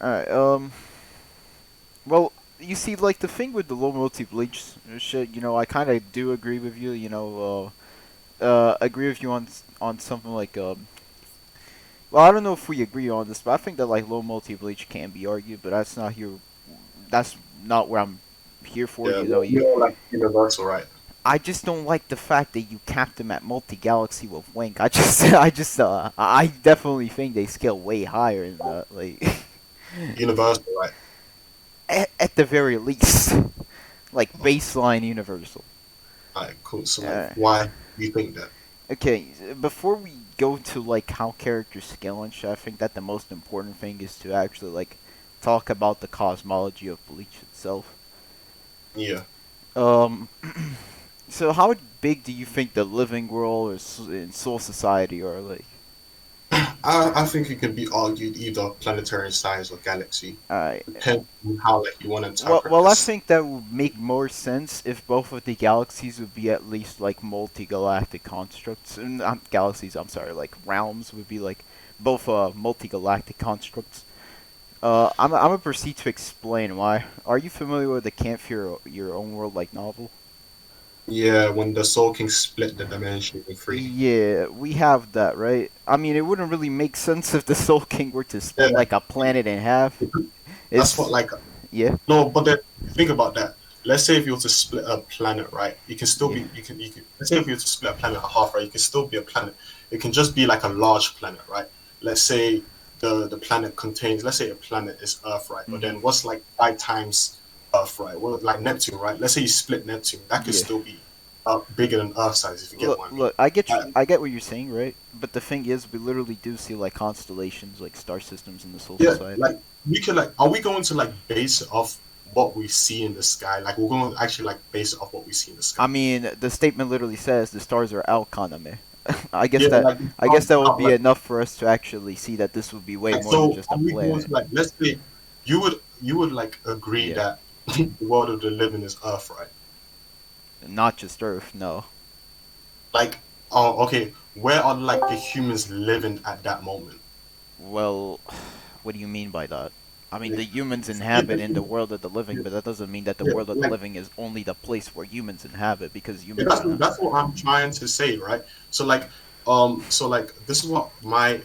Alright, well, you see, like, the thing with the low multi-bleach shit, I kind of do agree with you, agree with you on something like, well, I don't know if we agree on this, but I think that, like, low multi-bleach can be argued, but that's not what I'm here for, Yeah, we all like universal, right? I just don't like the fact that you capped them at multi-galaxy with Wink. I definitely think they scale way higher than that, like, Universal, right? at the very least. Like baseline universal. Alright, cool. So like, Uh, why do you think that? okay, before we go to like how characters scale and shit, I think that the most important thing is to actually like talk about the cosmology of Bleach itself. Yeah. Um, so how big do you think the living world or in Soul Society are like? I think it can be argued either planetary size or galaxy. Uh, Depends on how like you want to well, interpret well, I this. think that would make more sense if both of the galaxies would be at least like multi-galactic constructs. Not galaxies, I'm sorry, like realms would be like both multi-galactic constructs. I'm gonna proceed to explain why. Are you familiar with the Can't Fear Your Own World like novel? Yeah, when the Soul King split the dimension in three. Yeah, we have that, right? I mean, it wouldn't really make sense if the Soul King were to split Yeah, like a planet in half. that's what It's like yeah, no, but then think about that. Let's say if you were to split a planet, right? You can still yeah, be you can let's say if you were to split a planet in half, right? You can still be a planet. It can just be like a large planet, right? Let's say the planet contains, let's say a planet is Earth, right? But mhm, then what's like 5 times Earth, right? Well, like Neptune, right? Let's say you split Neptune, that could yeah. still be bigger than Earth size, if you get Look, what I mean. look, Uh, I get what you're saying, right? But the thing is, we literally do see like constellations, like star systems in the Soul yeah, Society. like we could like, are we going to like base it off what we see in the sky? Like we're going to actually like base it off what we see in the I sky. mean, the statement literally says the stars are al kaname. I guess Yeah, that like I guess that would how, be enough for us to actually see that this would be way like more than so just a are we going planet, to like, let's say you would like agree yeah. that the world of the living is Earth, right? Not just Earth, no. Like, oh, okay, where are like the humans living at that moment? Well, what do you mean by that? I mean, the Like, humans yeah, inhabit in the world of the living, but that doesn't mean that the yeah, world of the like living is only the place where humans inhabit, because yeah, humans are. that's what I'm trying to say, right? So like this is what my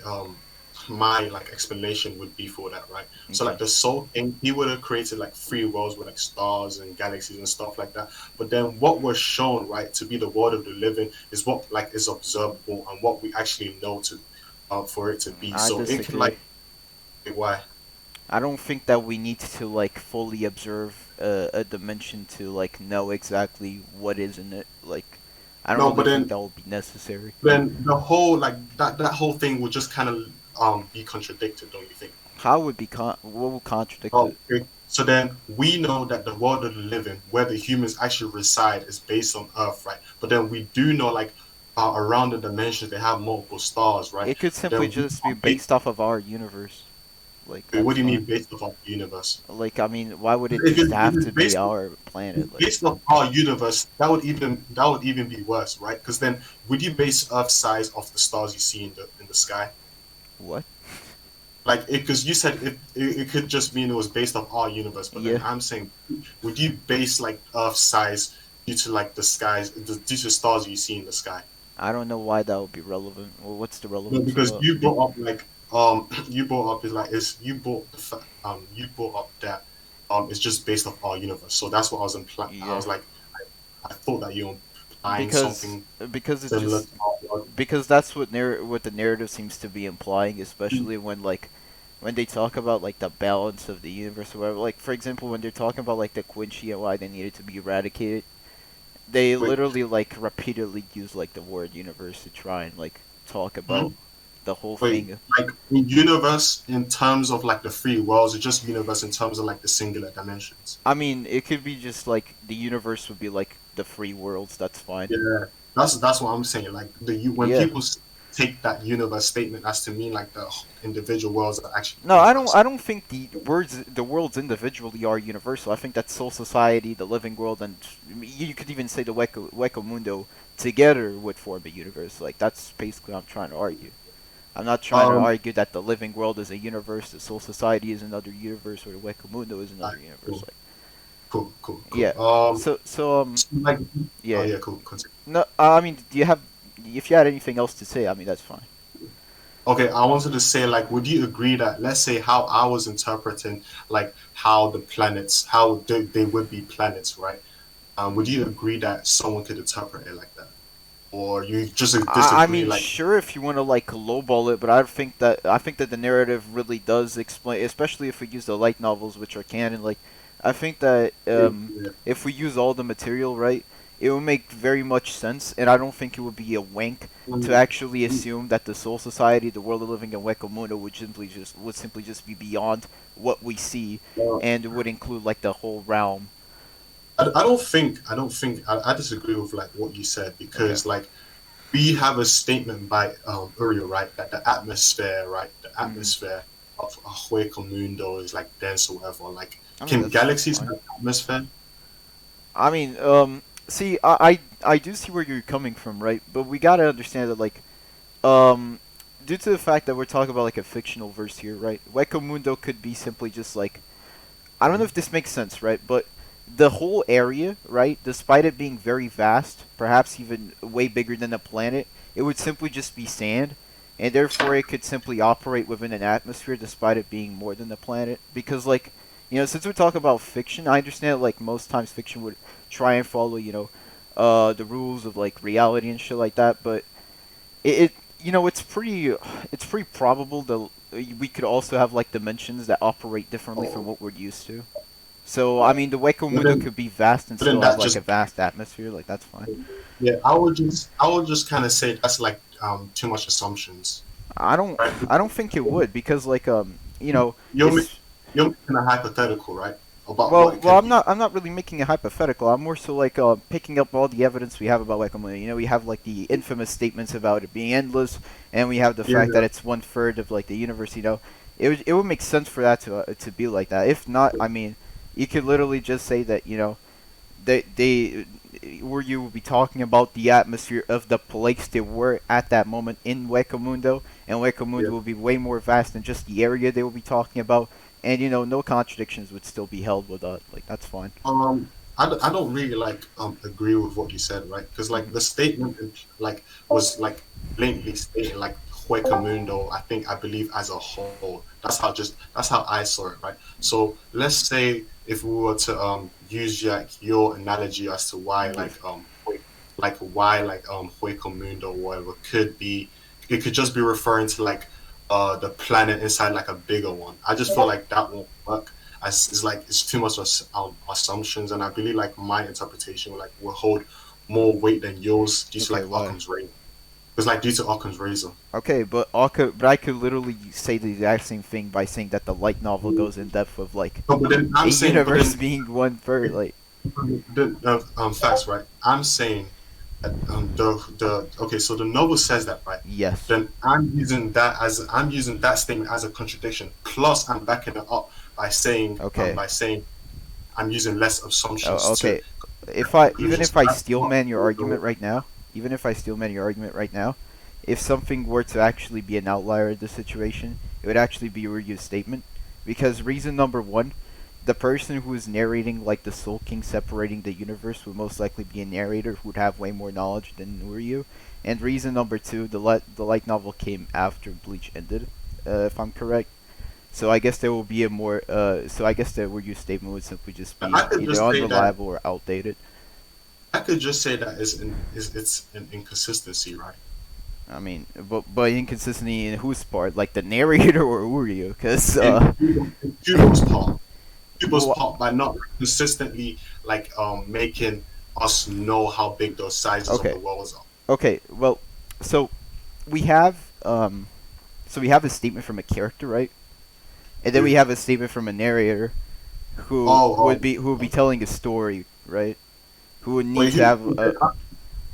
like explanation would be for that, right? So Okay. like the Soul King, he would have created like free worlds with like stars and galaxies and stuff like that. But then what was shown, right, to be the world of the living is what like is observable and what we actually know to for it to be. I So it can disagree. like why? I don't think that we need to like fully observe a dimension to like know exactly what is in it. Like, I don't No, really but think then that would be necessary. the whole like that whole thing would just kind of be contradicted, don't you think? How would be what would contradict Oh, it? okay. So then we know that the world of the living, where the humans actually reside, is based on Earth, right? But then we do know, like, around the dimensions, they have multiple stars, right? It could But simply then we just be are based, based off of our universe. Like, what that's do you fine. mean based off of the universe? Like, I mean, why would it If just it's, if have it's to be based our planet? Like, based off our universe, that would even be worse, right? Because then would you base Earth size off the stars you see in the sky? what? Like, because you said it could just mean it was based off our universe, but then Yeah, I'm saying, would you base like Earth size due to like the skies, due to stars you see in the sky? I don't know why that would be relevant. Well, what's the No, relevance of because that? you brought up like you brought up is like is you brought you brought up that it's just based off our universe. So that's what I was implying. I Yeah, was like, I thought that you're implying because something because it's similar just to our world. because that's what the narrative seems to be implying, especially when they talk about like the balance of the universe or whatever. Like for example, when they're talking about like the Quincy and why they needed to be eradicated, they Wait, literally like repeatedly use like the word universe to try and like talk about hmm? the whole Wait, thing. like in universe in terms of like the three worlds, or just universe in terms of like the singular dimensions? I mean, it could be just like the universe would be like the free worlds. That's fine. Yeah, that's what I'm saying. Like the you when Yeah. people take that universe statement as to mean like the individual worlds are actually No, the I don't. universe. I don't think the worlds individually are universal. I think that Soul Society, the Living World, and you could even say the Weko Mundo together would form a universe. Like that's basically what I'm trying to argue. I'm not trying to Um, argue that the living world is a universe, the Soul Society is another universe, or the Wekamundo is another alright, universe. cool, Like, cool. yeah. So Like, oh yeah. yeah, cool. Continue. No, I mean, do you have? If you had anything else to say, I mean, that's fine. Okay, I wanted to say, like, would you agree that, let's say, how I was interpreting, like, how the planets, how they would be planets, right? Would you agree that someone could interpret it like that, or you just I disagree? mean, Like, sure, if you want to like lowball it, but I think that the narrative really does explain, especially if we use the light novels, which are canon. Like, I think that yeah, if we use all the material right, it would make very much sense, and I don't think it would be a wank to mm, actually assume that the Soul Society, the world of living in Wekamundo, would simply just be beyond what we see, uh, and it would include like the whole realm. I disagree with like what you said Okay. because like we have a statement by Uriel, right, that the atmosphere, right, the Hmm. atmosphere of Hueco Mundo is like dense or whatever. Like, I mean, can that's galaxies fine. have atmosphere? I mean, see, I do see where you're coming from, right? But we gotta understand that, like, um, due to the fact that we're talking about like a fictional verse here, right? Weko Mundo could be simply just like, I don't know if this makes sense, right? But the whole area, right, despite it being very vast, perhaps even way bigger than a planet, it would simply just be sand, and therefore it could simply operate within an atmosphere despite it being more than a planet. Because, like, since we're talking about fiction, I understand that, like, most times fiction would try and follow, the rules of like reality and shit like that, but it's pretty probable that we could also have like dimensions that operate differently from Oh, what we're used to. So I mean, the Hueco but Mundo then, could be vast and but then still have that like a just vast atmosphere. Like that's fine. yeah, I would just kind of say that's like too much assumptions, I don't right? I don't think it would because like You're ma- it's you're making a hypothetical, right, about what well it well could I'm be. not really making a hypothetical. I'm more so like picking up all the evidence we have about Hueco Mundo. We have like the infamous statements about it being endless, and we have the Yeah, fact that it's 1/3 of like the universe. It would make sense for that to be like that. If not, I mean, you could literally just say that they where you will be talking about the atmosphere of the place they were at that moment in Wekamundo, and Wekamundo yeah. will be way more vast than just the area they will be talking about, and no contradictions would still be held with that. Like that's fine. I don't really like agree with what you said, right? Because like Hmm. the statement like was like blatantly stating like Huecamundo, I believe as a whole. That's how I saw it, right? So let's say if we were to use like your analogy as to why Yes. Huecamundo or whatever could be, it could just be referring to like the planet inside like a bigger one. I just feel like that won't work as it's like it's too much assumptions, and I believe like my interpretation like will hold more weight than yours due to Okay. like Why? Occam's razor. It's like due to Occam's razor. Okay, but I could literally say the exact same thing by saying that the light novel goes in depth with like No, but then a I'm saying, but universe then being one third. Like facts, right? I'm saying that the okay, so the novel says that, right? yes. Then I'm using that statement as a contradiction. Plus, I'm backing it up Okay. by saying I'm using less Oh, assumptions to okay. If I even conclusions. if I That's steel what man your argument right now, even if I steel man your argument right now, if something were to actually be an outlier in this situation, it would actually be Ryu's statement. Because reason number one, the person who is narrating like the Soul King separating the universe would most likely be a narrator who would have way more knowledge than Ryu. And reason number two, the light novel came after Bleach ended, if I'm correct. So I guess there will be a more. So I guess the Ryu statement would simply just be I could either just say that unreliable or outdated. I could just say that it's an inconsistency, right? I mean, but inconsistency in whose part, like the narrator or Uryu? Because In Kubo's well, part by not consistently like making us know how big those sizes of okay, the worlds are. okay, well, so we have a statement from a character, right? And then we Yeah. have a statement from a narrator Oh, who would be telling a story, right? Who would need wait, to have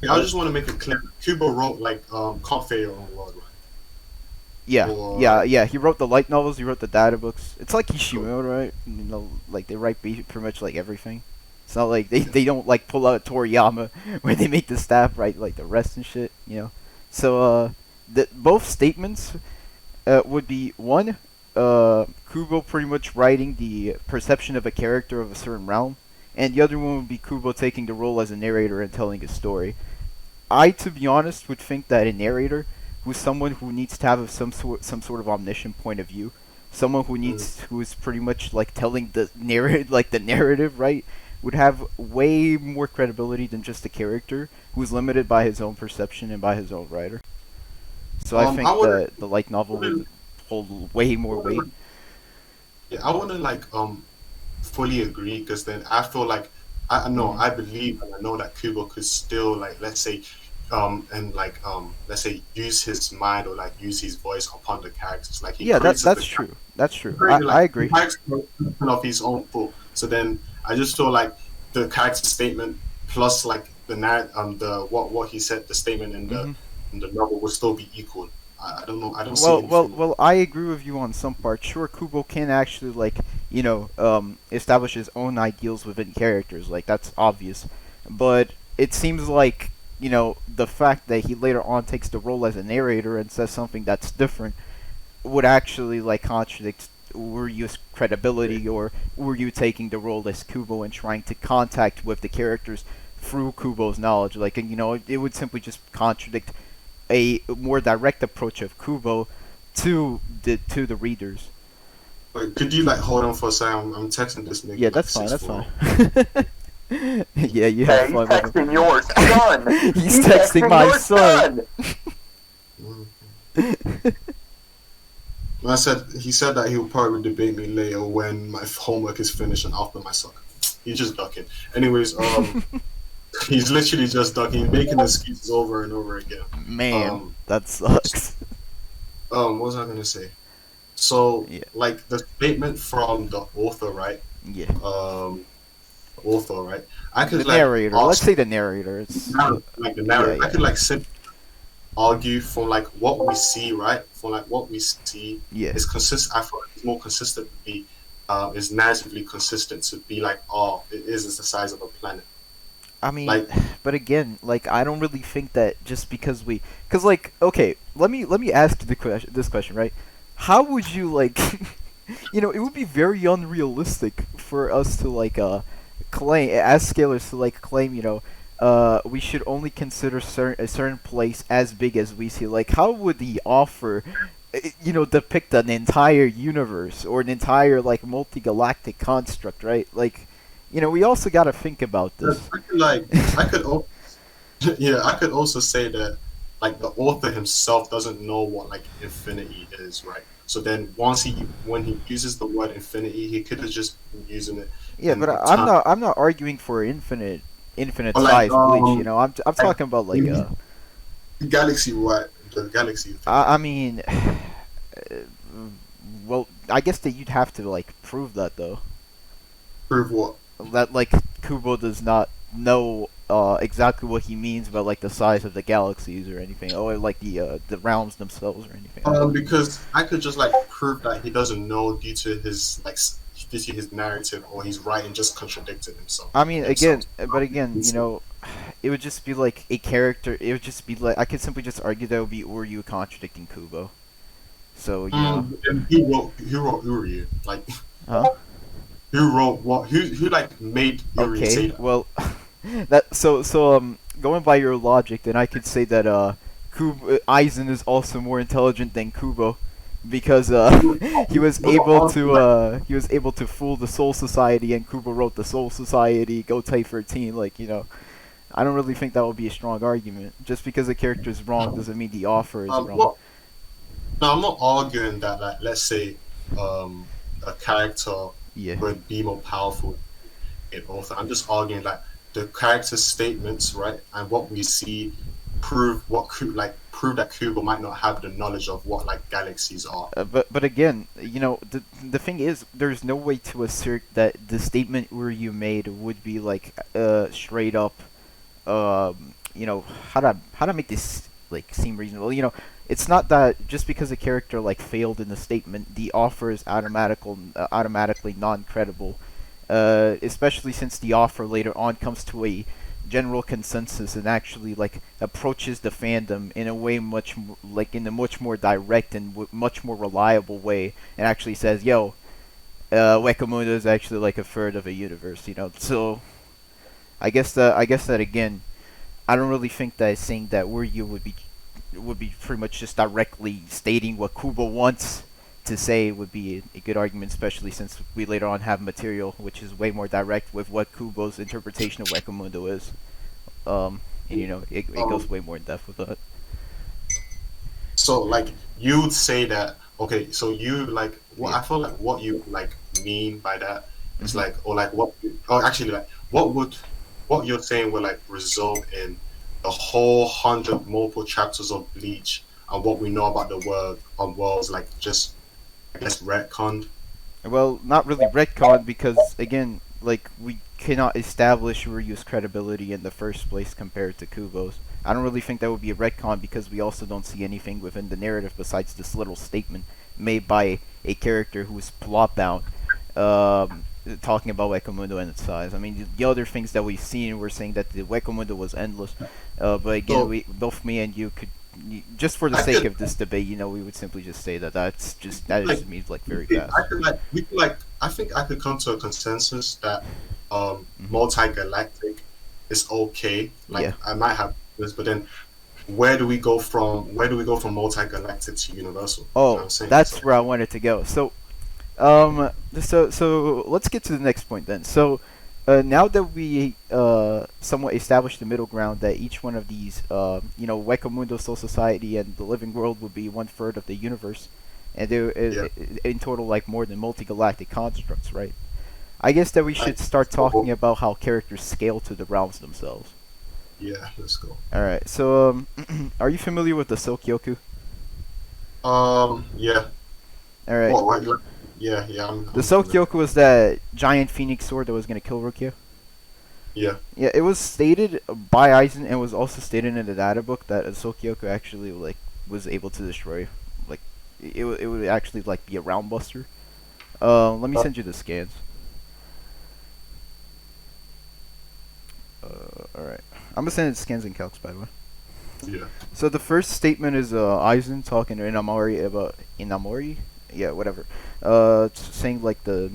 I what? just want to make it clear. Kubo wrote like can't fail your own world, right? Yeah, Or yeah, yeah. He wrote the light novels. He wrote the data books. It's like cool. Kishimoto, right? Like they write pretty much like everything. It's not like they don't like pull out Toriyama where they make the staff write like the rest and shit. So both statements would be one, Kubo pretty much writing the perception of a character of a certain realm, and the other one would be Kubo taking the role as a narrator and telling a story. I, to be honest, would think that a narrator, who's someone who needs to have some sort of omniscient point of view, someone Mm. who is pretty much like telling the narrative, right, would have way more credibility than just a character who's limited by his own perception and by his own writer. So I I think wouldn't, that the light novel would wouldn't, hold way more weight. wouldn't yeah, I wouldn't like fully agree because then I feel like I know Hmm. I believe and I know that Kubo could still like let's say and like let's say use his mind or like use his voice upon the characters like he Yeah, creates the that's true. That's true. created I like he agree. likes of his own thought. So then I just feel like the character statement plus like the what he said the statement Hmm. in the novel would still be equal. I don't know. I don't see Well, anything. well. I agree with you on some parts. Sure, Kubo can actually establish his own ideals within characters. Like that's obvious, but it seems like the fact that he later on takes the role as a narrator and says something that's different would actually like contradict Uryu's credibility, or Uryu taking the role as Kubo and trying to contact with the characters through Kubo's knowledge. Like, and it would simply just contradict a more direct approach of Kubo to the readers. Wait, could you like hold on for a second? I'm texting this Yeah, nigga like that's fine. That's fine. 6'4". Yeah, you have Hey, he's fun with him. texting your son. He's He's texting texting my your son. son. Mm. I said he said that he'll probably debate me later when my homework is finished and after my soccer. He's just ducking. Anyways, he's literally just ducking, he's making excuses over and over again. Man, Um, that sucks. what was I gonna say? So, Yeah, like the statement from the author, right? yeah. Um, author, right? I The could like narrator. Let's ask say the narrator. It's like the yeah, narrative. I yeah, could like sit argue for like what we see, right? For like what we see yeah. is consistent. I feel like it's more consistent to be, is narratively consistent to be like, oh, it is it's the size of a planet. I mean, Like, but again, like I don't really think that just because cause like, okay, let me ask you this question, right? How would you like, it would be very unrealistic for us to like claim as scalers to like claim, we should only consider a certain place as big as we see. Like, how would the offer, depict an entire universe or an entire like multi-galactic construct, right? Like, we also got to think about this. I could like, I could, yeah, I could also say that like the author himself doesn't know what like infinity is, right? So then when he uses the word infinity, he could have just been using it Yeah, but in I'm time. not arguing for infinite Or like size Bleach. I'm like talking about like in galaxy what the galaxy infinity. I mean, well, I guess that you'd have to like prove that though. Prove what? That like Kubo does not know exactly what he means about like the size of the galaxies or anything, or like the realms themselves or anything like that. Because I could just like prove that he doesn't know due to his like due to his narrative or his writing just contradicted I mean, himself. but again, it would just be like a character. It would just be like I could simply just argue that would be Uryu contradicting Kubo. So And who wrote Uri? Like huh? who wrote what? Who like made Uri say Okay, that? well, going by your logic, then I could say that Aizen is also more intelligent than Kubo, because he was able to fool the Soul Society, and Kubo wrote the Soul Society, Go Type 13. Like, I don't really think that would be a strong argument. Just because a character is wrong doesn't mean the offer is wrong. What? No, I'm not arguing that. Like, let's say um, a character Yeah. would be more powerful in author. I'm just arguing that the character statements, right, and what we see prove that Kubo might not have the knowledge of what like galaxies are. But again, the thing is, there's no way to assert that the statement where you made would be like straight up how to make this like seem reasonable. It's not that just because a character like failed in the statement, the offer is automatically non-credible. Especially since the offer later on comes to a general consensus and actually like approaches the fandom in a way like in a much more direct and much more reliable way, and actually says, "Yo, Wekamundo is actually like a third of a universe," you know. So I guess that again, I don't really think that saying that Uryu would be pretty much just directly stating what Kubo wants to say would be a good argument, especially since we later on have material which is way more direct with what Kubo's interpretation of Wekamundo is. And it goes Um, way more in depth with that. so like you would say that okay, so you like what Yeah. I feel like what you like mean by that is hmm like or like what or actually like what would what you're saying would like result in the whole 100 multiple chapters of Bleach and what we know about the world on worlds like just I guess retconned. Well, not really retcon because again, like we cannot establish Ryu's credibility in the first place compared to Kubo's. I don't really think that would be a retcon because we also don't see anything within the narrative besides this little statement made by a character who is plot bound, um, talking about Wekamundo and its size. I mean, the other things that we've seen were saying that the Wekamundo was endless, but again, So we both me and you could just for the I sake could of this debate, we would simply just say that that like just means like very fast. I could like we could like I think I could come to a consensus that hmm multi-galactic is okay. Like Yeah. I might have this, but then where do we go from multi-galactic to universal? You know what Oh, I'm saying? So that's where I wanted to go. So let's get to the next point then. So, now that we somewhat established the middle ground that each one of these, Wekamundo, Soul Society, and the Living World would be one third of the universe, and they're yeah, in total like more than multi-galactic constructs, right? I guess that we I, should start talking so, about how characters scale to the realms themselves. yeah, let's go. All right. So, are you familiar with the Sokyoku? Yeah. All right. What? Yeah, yeah. The I'm familiar. Sokyoku was that giant phoenix sword that was gonna kill Rukia. Yeah. Yeah, it was stated by Aizen and was also stated in the data book that a Sokyoku actually like was able to destroy, like it would actually like be a round buster. Let me Uh, send you the scans. All right, I'm gonna send you the scans in calcs by the way. yeah. So the first statement is Aizen talking to Inamori about Inamori, yeah, whatever. Saying like the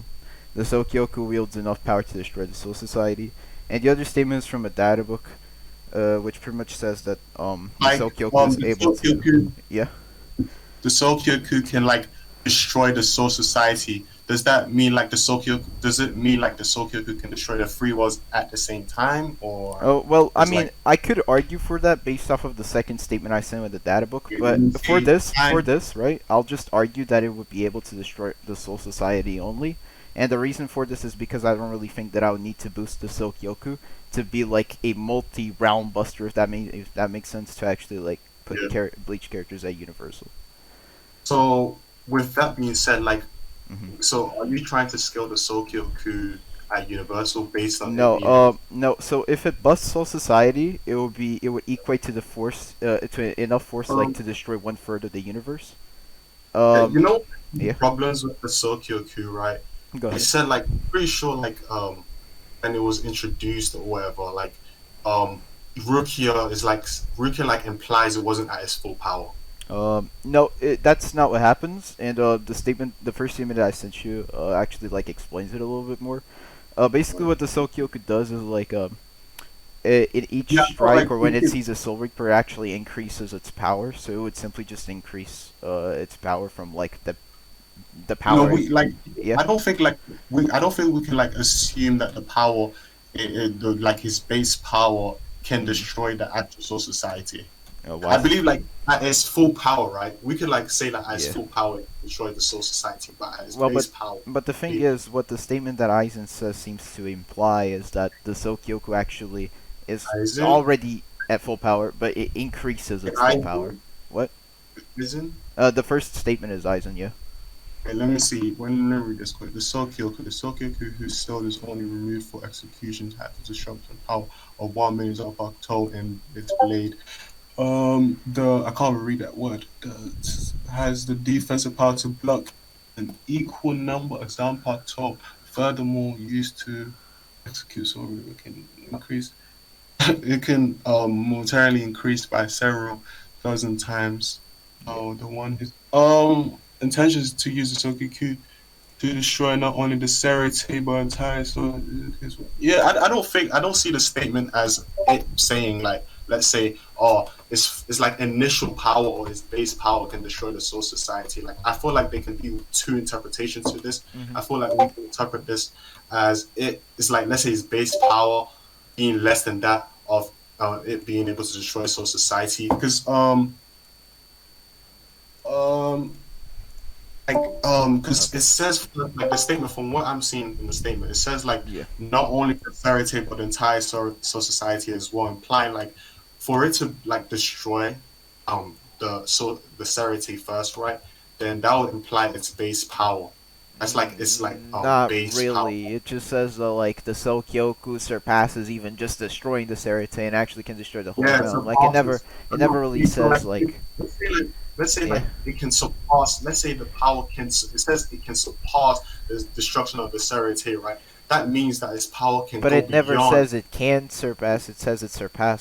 Sokyoku wields enough power to destroy the Soul Society, and the other statement is from a data book, which pretty much says that the Like Sokyoku is able to, yeah. The Sokyoku can like destroy the Soul Society. Does that mean like the Sokyoku? Does it mean like the Sokyoku can destroy the free worlds at the same time, or Oh well, I is mean, like I could argue for that based off of the second statement I sent with the data book, but in the same for time? this, right, I'll just argue that it would be able to destroy the Soul Society only, and the reason for this is because I don't really think that I would need to boost the Sokyoku to be like a multi-round buster, if that makes sense, to actually like put Yeah. Bleach characters at Universal. So with that being said, like, hmm so are you trying to scale the Sokyoku at Universal based on it No, being able? no. So if it busts Soul Society, it would equate to the force, to enough force like Um, to destroy one third of the universe. yeah, Um, you know the yeah. problems with the Sokyoku, right? Go They ahead. said like pretty sure like when it was introduced or whatever, like um Rukia like implies it wasn't at its full power. No, that's not what happens. And the first statement that I sent you, actually like explains it a little bit more. Basically, what the Sokyoku does is like in each Yeah, but strike like or when it sees a Soul Reaper, it actually increases its power. So it would simply just increase its power from like the you know, power. we like Yeah. I don't think like I don't think we can like assume that the power, like his base power, can Mm. destroy the actual Soul Society. I Why? believe like at its full power, right? We could like say that at its Yeah. full power, it can destroy the Soul Society, but at its Well, base power, but the thing it, is, what the statement that Aizen says seems to imply is that the Sokyoku actually is isn't already at full power, but it increases its full power. isn't What? isn't. The first statement is Aizen, yeah. Okay, let me see. When let me read this quick. The Sokyoku whose sword is only removed for execution to have the destruction power of 1 million of Octo in its blade. The I can't read that word. Has the defensive power to block an equal number of Zampar top. Furthermore, used to execute so we can increase. it can momentarily increase by several thousand times. Yeah. The one is intention is to use the Sokiku to destroy not only the Serity but entire. So yeah, I don't see the statement as it saying like, let's say, oh, it's like initial power or its base power can destroy the Soul Society. Like I feel like there can be two interpretations to this. Hmm. I feel like we can interpret this as it's like, let's say, its base power being less than that of it being able to destroy Soul Society because um like because it Okay. says like the statement from what I'm seeing in the statement, it says like Yeah. not only the Sarate but the entire society as well, implying like for it to like destroy the Sarate first, right? Then that would imply its base power. That's like it's like Not base power. really. It just says that like the Sokyoku surpasses even just destroying the Serite and actually can destroy the whole Yeah, it realm. Like it never, surpasses. it But never no, really so says like, like let's say yeah. like it can surpass. Let's say the power can. It says it can surpass the destruction of the Serite, right? That means that its power can But go it never beyond. says it can surpass. It says it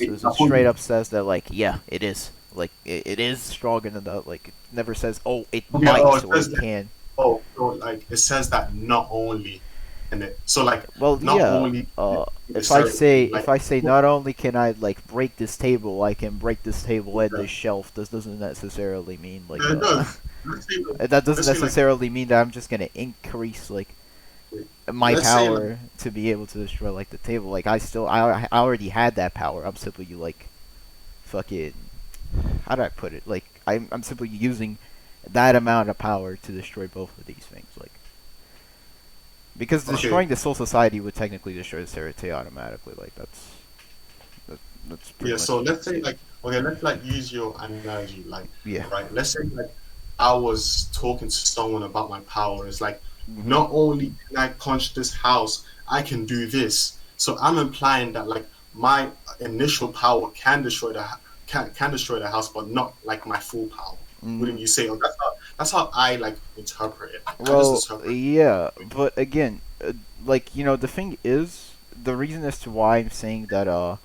It, surpasses. It straight up says that like yeah, it is. Like it is stronger than that. Like it never says oh it yeah, oh, might it or says it that. can. Oh, so like it says that not only, and it so like Well, not yeah. only the If I say Serite, if like I say not only can I like break this table, I can break this table and yeah, this shelf. This doesn't necessarily mean like yeah, it does. that doesn't Let's say like necessarily mean that I'm just gonna increase like my let's say like power to be able to destroy like the table. Like I already had that power. I'm simply like fucking how do I put it? Like I'm simply using that amount of power to destroy both of these things. Like because okay, destroying the Soul Society would technically destroy the Serite automatically. Like that, that's pretty yeah. much So let's say like okay, let's like use your analogy, like yeah. right. Let's say like I was talking to someone about my power. It's like Hmm. not only can I punch this house, I can do this. So I'm implying that like my initial power can destroy can destroy the house, but not like my full power. Wouldn't Mm, you say? Oh, that's how I like interpret it. I just well, interpret yeah, it. but again, like the thing is, the reason as to why I'm saying that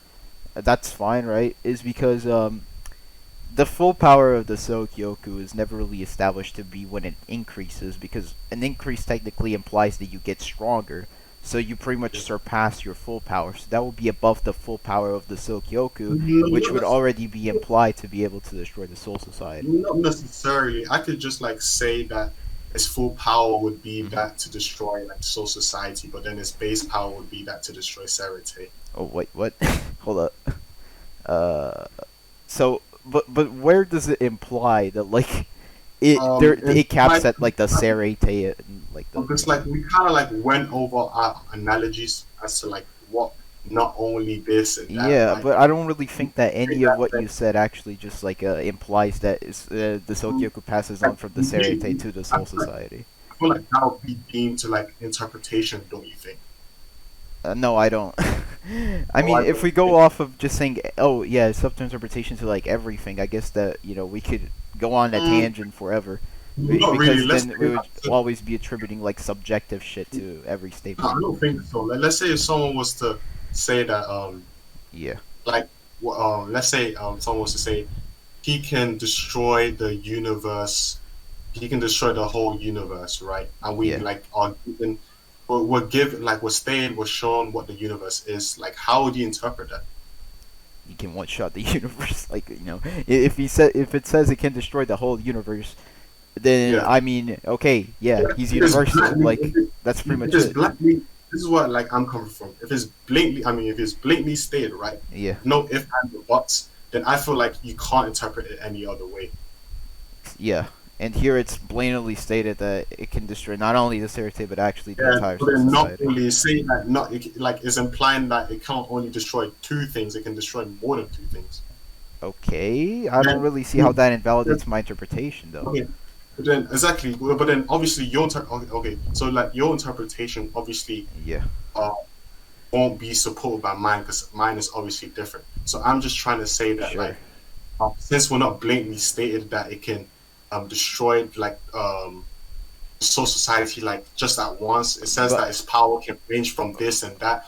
that's fine, right? Is because the full power of the Sokyoku is never really established to be when it increases, because an increase technically implies that you get stronger. So you pretty much surpass your full power. So that will be above the full power of the Sokyoku, which would already be implied to be able to destroy the Soul Society. Not necessarily. I could just like say that its full power would be Hmm. that to destroy like Soul Society, but then its base power would be that to destroy Sarate. Oh wait, what? Hold up. Uh, so but where does it imply that like And it caps like at like the Serete and like the because like we kind of like went over our analogies as to like what not only this and that, yeah, right? but I don't really think that Say any of that what you said actually just like implies that the Sokyoku passes on like from the Serete me, to the I Soul Society. feel like that would be deemed to like interpretation, don't you think? No, I don't. I Oh, mean, I if we don't go think. off of just saying, oh yeah, it's up to interpretation to like everything, I guess that we could go on a Mm, tangent forever, not really. because Let's then say we would that. always be attributing like subjective shit to every No, statement. I don't think so. Like, let's say if someone was to say that, Yeah, like, let's say someone was to say he can destroy the universe, he can destroy the whole universe, right? And we yeah. like are given, we're given, like, we're stated, we're shown what the universe is. Like, how would you interpret that? You can one shot the universe. Like if he said if it says it can destroy the whole universe, then Yeah. I mean, okay, yeah, Yeah, he's if it's universal. blatantly, Like that's pretty if much it's it. blatantly, this is what like I'm coming from. If it's blatantly, I mean, if it's blatantly stated, right? Yeah, No if and or buts, then I feel like you can't interpret it any other way. yeah. And here it's blatantly stated that it can destroy not only the Serite but actually the Yeah, entire but Soul then not Society. only saying that, not like is implying that it can't only destroy two things; it can destroy more than two things. Okay, I don't Then, really see how that invalidates my interpretation though. okay, but then exactly, but then obviously okay, so like your interpretation obviously Yeah, uh, won't be supported by mine because mine is obviously different. So I'm just trying to say that sure. like since we're not blatantly stated that it can destroy like soul society like just at once, it says But that its power can range from this and that.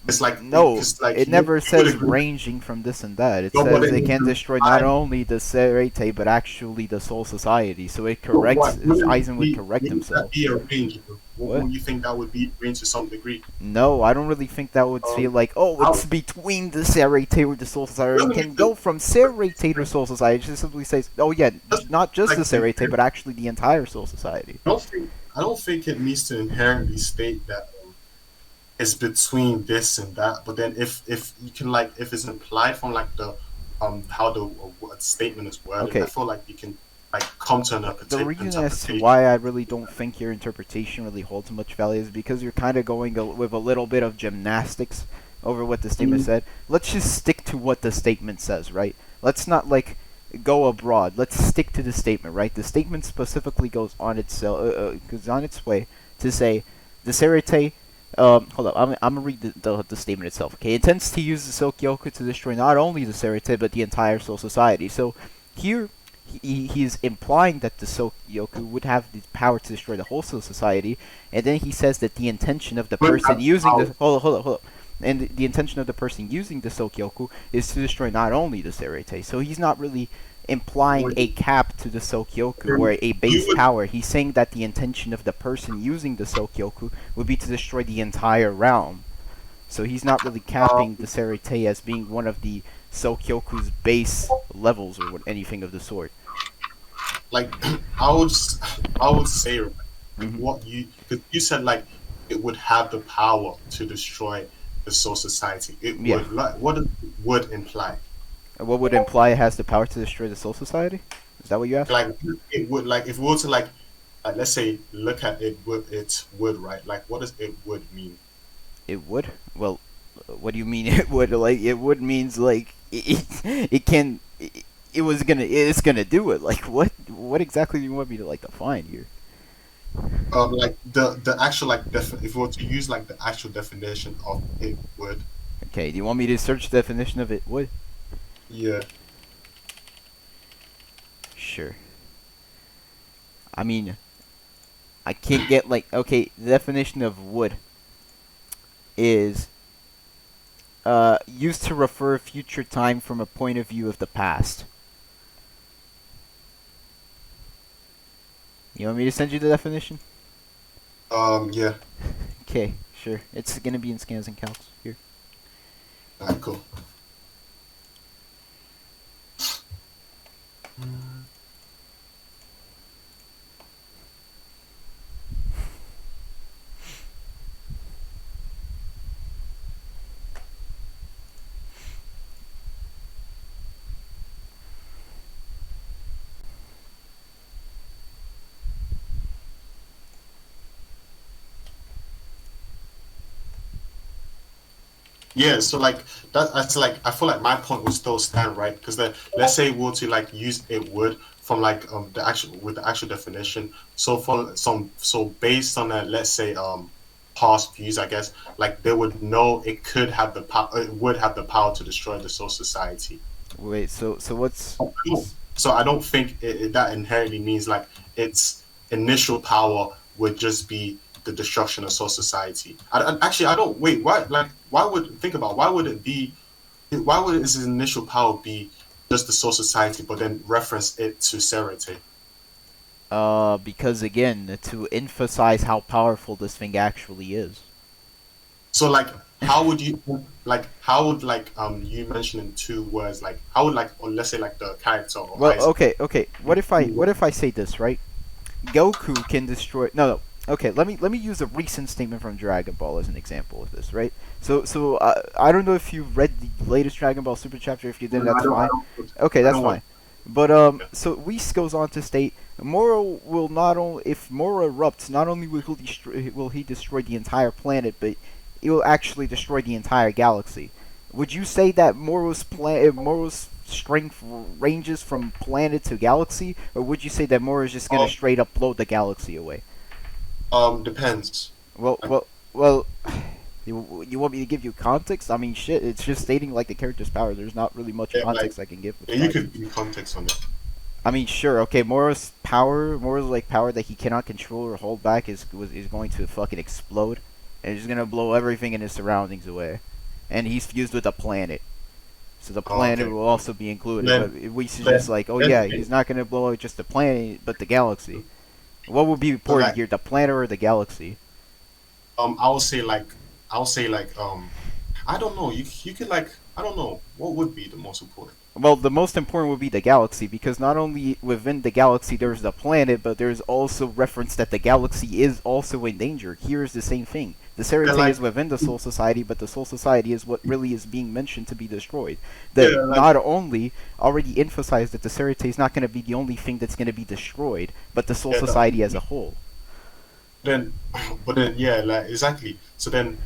It's like No, because like it never you would says agree. ranging from this and that. It No, but says then it you can would destroy not imply, only the Serete but actually the Soul Society. So it but corrects. what wouldn't Eisen would be correct wouldn't that himself. be a range? What? Wouldn't you think that would be a range to some degree? No, I don't really think that would feel Um, like, oh, how it's between the Serete or the Soul Society. let It me can feel go from Serete to Soul Society. It just simply says, oh yeah, just not just like the Serete, but actually the entire Soul Society. I don't think it needs to inherently state that it's between this and that. But then if you can like if it's implied from like the how the statement is worded, I Okay, feel like you can like come to an the reason as to interpretation. why I really don't think your interpretation really holds much value is because you're kind of going with a little bit of gymnastics over what the statement Mhm. said. Let's just stick to what the statement says, right? Let's not like go abroad. Let's stick to the statement, right? The statement specifically goes on its way to say the Serite. Hold up. I'm gonna read the statement itself. Okay, it intends to use the Silkyoku to destroy not only the Serite but the entire Soul Society. So here he is implying that the Silkyoku would have the power to destroy the whole Soul Society, and then he says that the intention of the But person using how the hold up. And the intention of the person using the Silkyoku is to destroy not only the Serite. So he's not really implying would a cap to the Silkyoku or a you base would power. He's saying that the intention of the person using the Silkyoku would be to destroy the entire realm. So he's not really capping the Serite as being one of the Silkyoku's base levels or anything of the sort. like I would say right, like Hmm. what you because you said like it would have the power to destroy the soul society. It Yeah. would like what does would imply? What would imply it has the power to destroy the Soul Society? Is that what you asked? Like it would like if we were to let's say look at it would right like what does it would mean? It would. Well, what do you mean it would? Like it would means like it can. It was gonna. It's gonna do it. Like what? What exactly do you want me to like define here? Like the actual like if we were to use like the actual definition of it would, Okay. Do you want me to search the definition of it would? yeah. Sure. I mean, I can't get like okay. The definition of would is used to refer future time from a point of view of the past. You want me to send you the definition? Yeah. Okay, sure. It's gonna be in scans and calcs here. Alright, cool. Yeah, so like that's like I feel like my point would still stand, right? Because let's say we were to like use it would from like the actual with the actual definition. So for some so based on that, let's say past views, I guess like they would know it could have the power, it would have the power to destroy the soul society. Wait, so what's So I don't think that inherently means like its initial power would just be the destruction of soul society. Actually I don't wait. Why like why would think about why would it be? Why would its initial power be just the soul society, but then reference it to Serete? because again, to emphasize how powerful this thing actually is. So like how would you like how would like you mention in two words like how would like or let's say like the character or Well, Isaac. okay. What if I say this, right? Goku can destroy. No. Okay, let me use a recent statement from Dragon Ball as an example of this, right? So I don't know if you read the latest Dragon Ball Super chapter. If you did, that's I fine. don't Okay, I that's don't want fine. But so Whis goes on to state, Moro will not only if Moro erupts, not only will he destroy the entire planet, but it will actually destroy the entire galaxy. Would you say that Moro's strength ranges from planet to galaxy, or would you say that Moro is just gonna um, straight up blow the galaxy away? depends. Well, Like, well, well. You want me to give you context? I mean, shit. It's just stating like the character's power. There's not really much yeah, like context I can give. yeah, you Besides. could give context on that. I mean, sure. Okay, Moro's like power that he cannot control or hold back is going to fucking explode, and it's just gonna blow everything in his surroundings away. and he's fused with a planet. So the Oh, planet okay. will also be included. Then But we should just then like, oh then yeah, he's not gonna blow up just the planet, but the galaxy. What would be so important like here, the planet or the galaxy? I would say like I would say like I don't know. You could like I don't know what would be the most important. Well, the most important would be the galaxy, because not only within the galaxy there's the planet, but there's also reference that the galaxy is also in danger. Here is the same thing. The Yeah, Cerate like is within the Soul Society, but the Soul Society is what really is being mentioned to be destroyed. yeah, That like not only already emphasized that the Cerate is not going to be the only thing that's going to be destroyed, but the Soul yeah. Society as a whole. Then but then yeah, like exactly. So then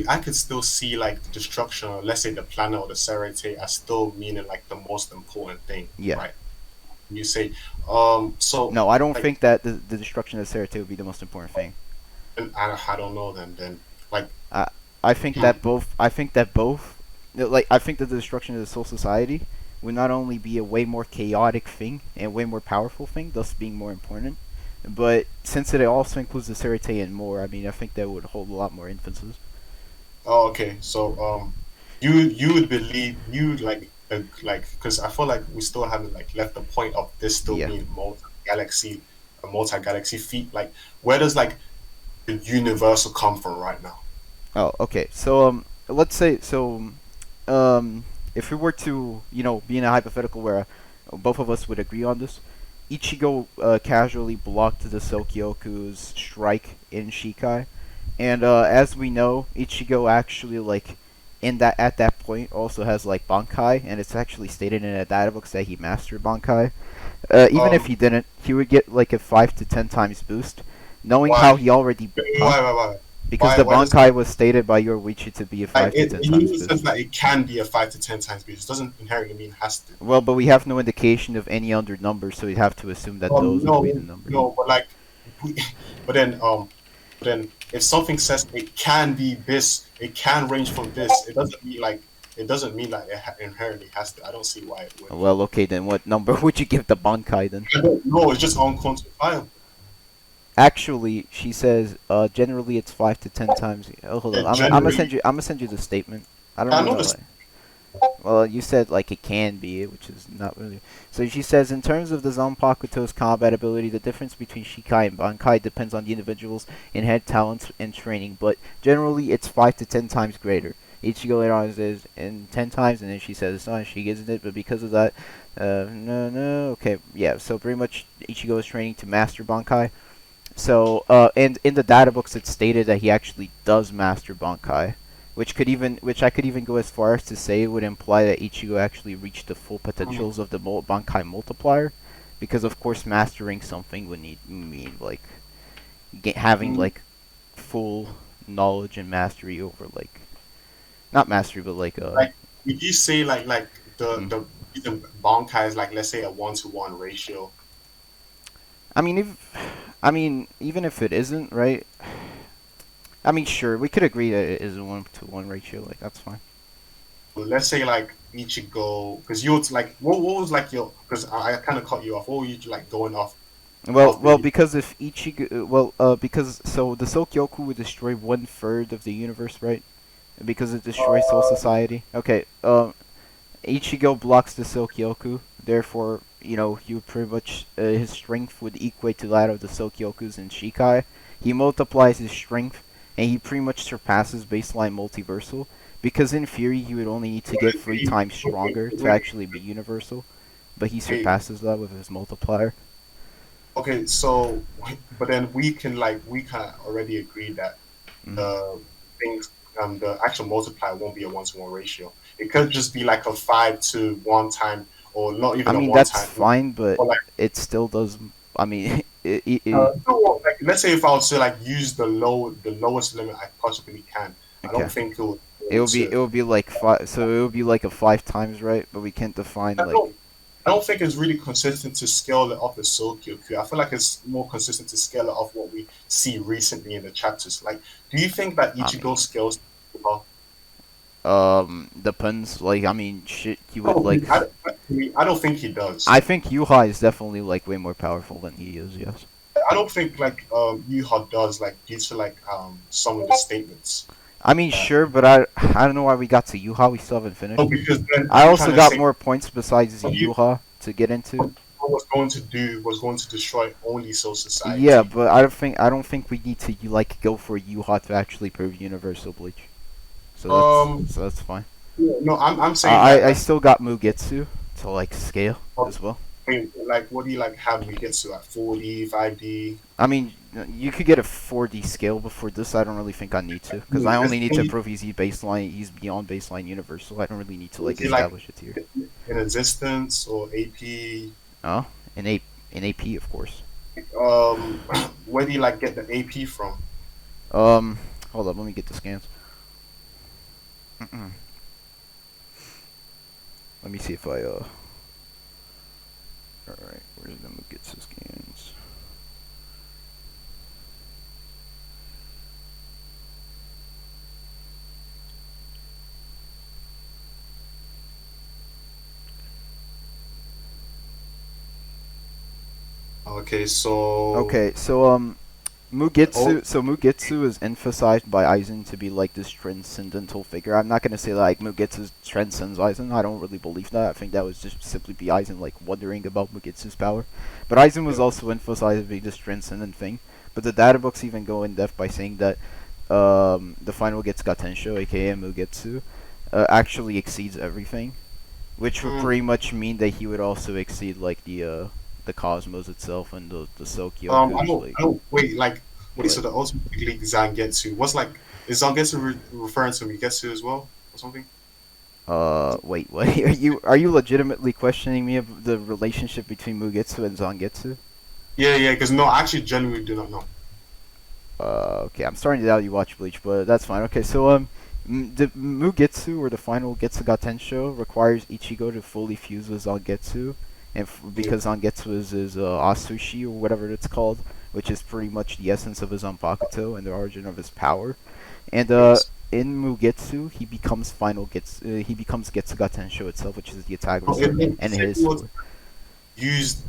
I could still see like the destruction, or let's say the planet or the Serete as still meaning like the most important thing, Yeah. right? You say so No, I don't like think that the destruction of the Cerate would be the most important thing. and I don't know then like I I think that both. I think that both. Like I think that the destruction of the Soul Society would not only be a way more chaotic thing and way more powerful thing, thus being more important, but since it also includes the Cerate and more, I mean, I think that would hold a lot more emphasis. oh okay. So you would believe you like because I feel like we still haven't like left the point of this still Yeah. being multi galaxy feat. Like where does like the universal come from right now? Oh, okay. So let's say um, if we were to be in a hypothetical where both of us would agree on this, Ichigo casually blocked the Sokyoku's strike in Shikai. And as we know, Ichigo actually like in that at that point also has like Bankai, and it's actually stated in a databooks that he mastered Bankai. Even if Um, he didn't, he would get like a 5 to 10 times boost, knowing how why? he already, huh? Why? Because the Why does Bankai was stated by Yoruichi to be a like 5 to it? 10 He times even says boost. that it can be a 5 to 10 times boost. It doesn't inherently mean has to. Well, but we have no indication of any other numbers, so we'd have to assume that those would be the numbers. No, but like, we, but then but then if something says it can be this, it can range from this. It doesn't mean that inherently has to. I don't see why it would. Well, okay, then what number would you give the Bankai then? I don't know. It's just unquantifiable. Actually, she says, generally it's 5 to 10 times. Oh, hold on. I'm gonna Generally, send you. I'm gonna send you the statement. I don't I want know to this. like. Well, you said like it can be, which is not really. So she says, in terms of the Zanpakuto's combat ability, the difference between Shikai and Bankai depends on the individual's inherent talents and training, but generally it's 5 to 10 times greater. Ichigo later on says in 10 times, and then she says it's not she isn't it, but because of that, no, okay, yeah. So pretty much Ichigo is training to master Bankai. So, and in the data books, it's stated that he actually does master Bankai, which I could even go as far as to say would imply that Ichigo actually reached the full potentials of the Bankai multiplier, because of course mastering something would mean like having Mm, like full knowledge and mastery over like not mastery but like like, would you say like mm. the Bankai is like let's say a 1 to 1 ratio? I mean even if it isn't right, I mean sure we could agree that it is a 1 to 1 ratio, like that's fine. Let's say like Ichigo, because you was like, what was like your? Because I kind of cut you off. What were you like going off Well, the? because if Ichigo, because so the Sokyoku would destroy 1/3 of the universe, right? Because it destroys Soul Uh, Society. Okay, Ichigo blocks the Sokyoku, therefore, he would pretty much his strength would equate to that of the Sokyokus in Shikai. He multiplies his strength, and he pretty much surpasses baseline multiversal. Because in theory, he would only need to get 3 times stronger to wait, actually be universal, but he wait, surpasses that with his multiplier. okay, so but then we can already agree that Mhm. the things the actual multiplier won't be a 1 to 1 ratio. It could just be like a 5 to 1 time, or not I even a mean, one that's time. fine, but Or like it still does. I mean, it no, like let's say if I was to like use the lowest limit I possibly can, I okay. don't think it would be It able will be it to. will be like five. So it will be like a 5 times, right? But we can't define I like. don't I don't think it's really consistent to scale it off the Sokyoku. I feel like it's more consistent to scale it off what we see recently in the chapters. Like, do you think that I Ichigo mean, scales well? depends. Like, I mean, shit. You I would don't like. think I don't think he does. I think Yuhai is definitely like way more powerful than he is. Yes. I don't think like Yuha does like due to like some of the statements. I mean, sure, but I don't know why we got to Yuha. We still haven't Oh, finished. because then I I'm also trying to got say more points besides what you Yuha to get into. what was going to do was going to destroy only Soul Yeah, Society. but I don't think we need to like go for Yuha to actually prove universal bleach. So that's Um, so that's fine. no, I'm saying that I like, still got Mugetsu to like scale I as well. mean, like, what do you like have me get to like 4D, 5D? I mean, you could get a 4D scale before this. I don't really think I need to, because I only need to prove he's baseline. He's beyond baseline universal. I don't really need to like Is he like establish it here. in existence or AP? Oh, in A in AP, of course. Um, where do you like get the AP from? Um, hold up, let me get the scans. Mm-mm. Let me see if I All right, where's the Mugetsu scans? Okay, so Okay, so oh, Mugetsu is emphasized by Aizen to be like this transcendental figure. I'm not gonna say like Mugetsu transcends Aizen. I don't really believe that. I think that was just simply be Aizen like wondering about Mugetsu's power. But Aizen was yeah. also emphasized to be this transcendent thing. But the data books even go in depth by saying that the final gets Gatensho, aka Mugetsu, actually exceeds everything, which would Mm, pretty much mean that he would also exceed like the cosmos itself and the I Sokyokus, don't, like I don't wait. So what. the ultimate league Zangetsu, what's like is Zangetsu referring to Migetsu as well or something? Wait, what? Are you legitimately questioning me of the relationship between Mugetsu and Zangetsu? Yeah, yeah. Because no, I actually genuinely do not know. Okay, I'm starting to doubt you watch Bleach, but that's fine. Okay, so the Mugetsu or the final Getsu Gatensho requires Ichigo to fully fuse with Zangetsu, and Yeah. because Zangetsu is his Asushi or whatever it's called, which is pretty much the essence of his Zanpakuto and the origin of his power, and Yes. in Mugetsu he becomes Getsu Gatensho itself, which is the So antagonist, it and said his he was used.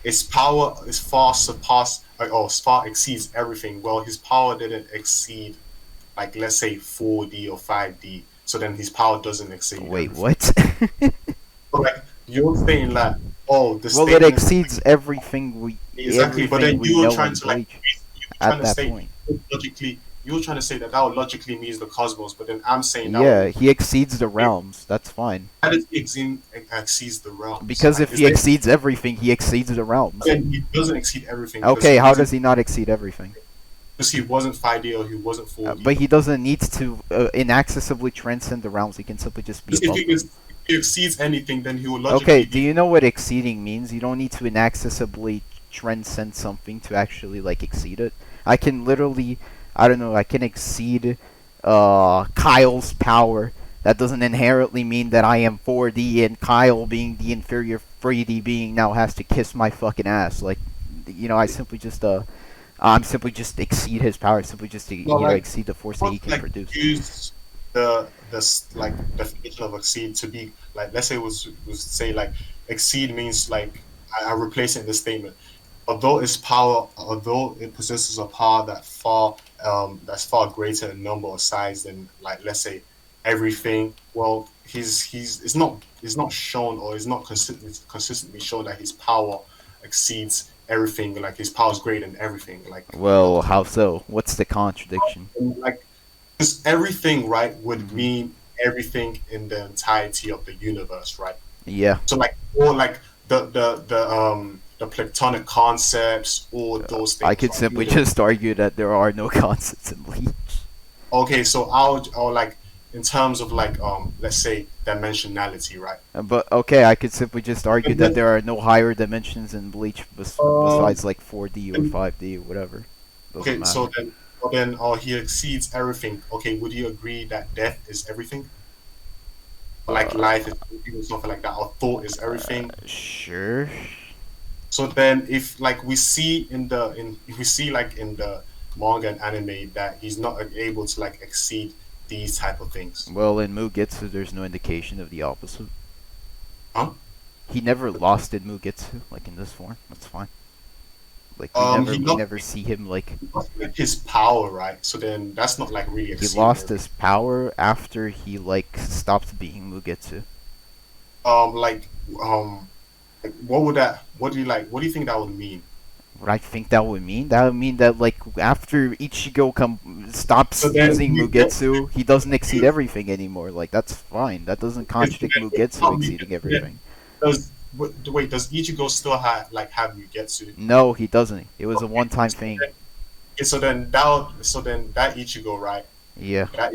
Its power is far surpass or far exceeds everything. Well, his power didn't exceed like let's say 4D or 5D. So then his power doesn't exceed wait, everything. what? So like you're saying that the Well, it statement is exceeds everything we exactly, but then you were know trying in to like Bleach you were trying at to that say point. logically. You were trying to say that that would logically means the cosmos, but then I'm saying that Yeah, will he exceeds the realms. That's fine. how does he exceeds the realms? Because Like if is he there exceeds everything, he exceeds the realms. then he doesn't exceed everything Okay, how does he not exceed everything? because he wasn't 5D or he wasn't 4D. But he doesn't need to inaccessibly transcend the realms. He can simply just be Because above them. if he exceeds anything, then he will Okay, logically do be. you know what exceeding means? You don't need to inaccessibly transcend something to actually like exceed it. I can literally, I don't know, I can exceed Kyle's power. That doesn't inherently mean that I am 4D and Kyle being the inferior 3D being now has to kiss my fucking ass. Like, I simply just I'm simply just exceed his power, simply just to Well, like exceed the force that not he can like produce. use the like definition of exceed to be like let's say was say like exceed means like I replace it in the statement. Although it possesses a power that's far greater in number or size than like let's say everything. Well, he's it's not shown or it's not consistently shown that his power exceeds everything. Like his power is greater than everything. Like Well, how so? What's the contradiction? like because everything right would Hmm. mean everything in the entirety of the universe, right? Yeah. So like or like the platonic concepts, all those I things, could right? simply just argue that there are no constants in Bleach. Okay, so I'll like in terms of like let's say dimensionality, right? But okay, I could simply just argue And that then there are no higher dimensions in Bleach um besides like 4D or and- 5D or whatever. Doesn't okay, matter. then he exceeds everything. Okay, would you agree that death is everything? Like Uh, life is everything or something like that, or thought is everything? sure. So then, if like we see in the in if we see like in the manga and anime that he's not able to like exceed these type of things, Well, in Mugetsu, there's no indication of the opposite. huh? He never lost in Mugetsu, like in this form. That's fine. Like He we lost, never see him like like, his power, right? So then that's not like really he exceeding lost everything. his power after he like stopped being Mugetsu. Um, like, um, like, what would that? What do you like? What do you think that would mean? What I think that would mean? That would mean that like after Ichigo So stops then using you, Mugetsu, he doesn't exceed everything anymore. Like that's fine. That doesn't contradict Mugetsu exceeding everything. does wait, does Ichigo still have Yugetsu? No, he doesn't. It was a Okay, one-time so thing. then, okay, so then that Ichigo, right? Yeah. That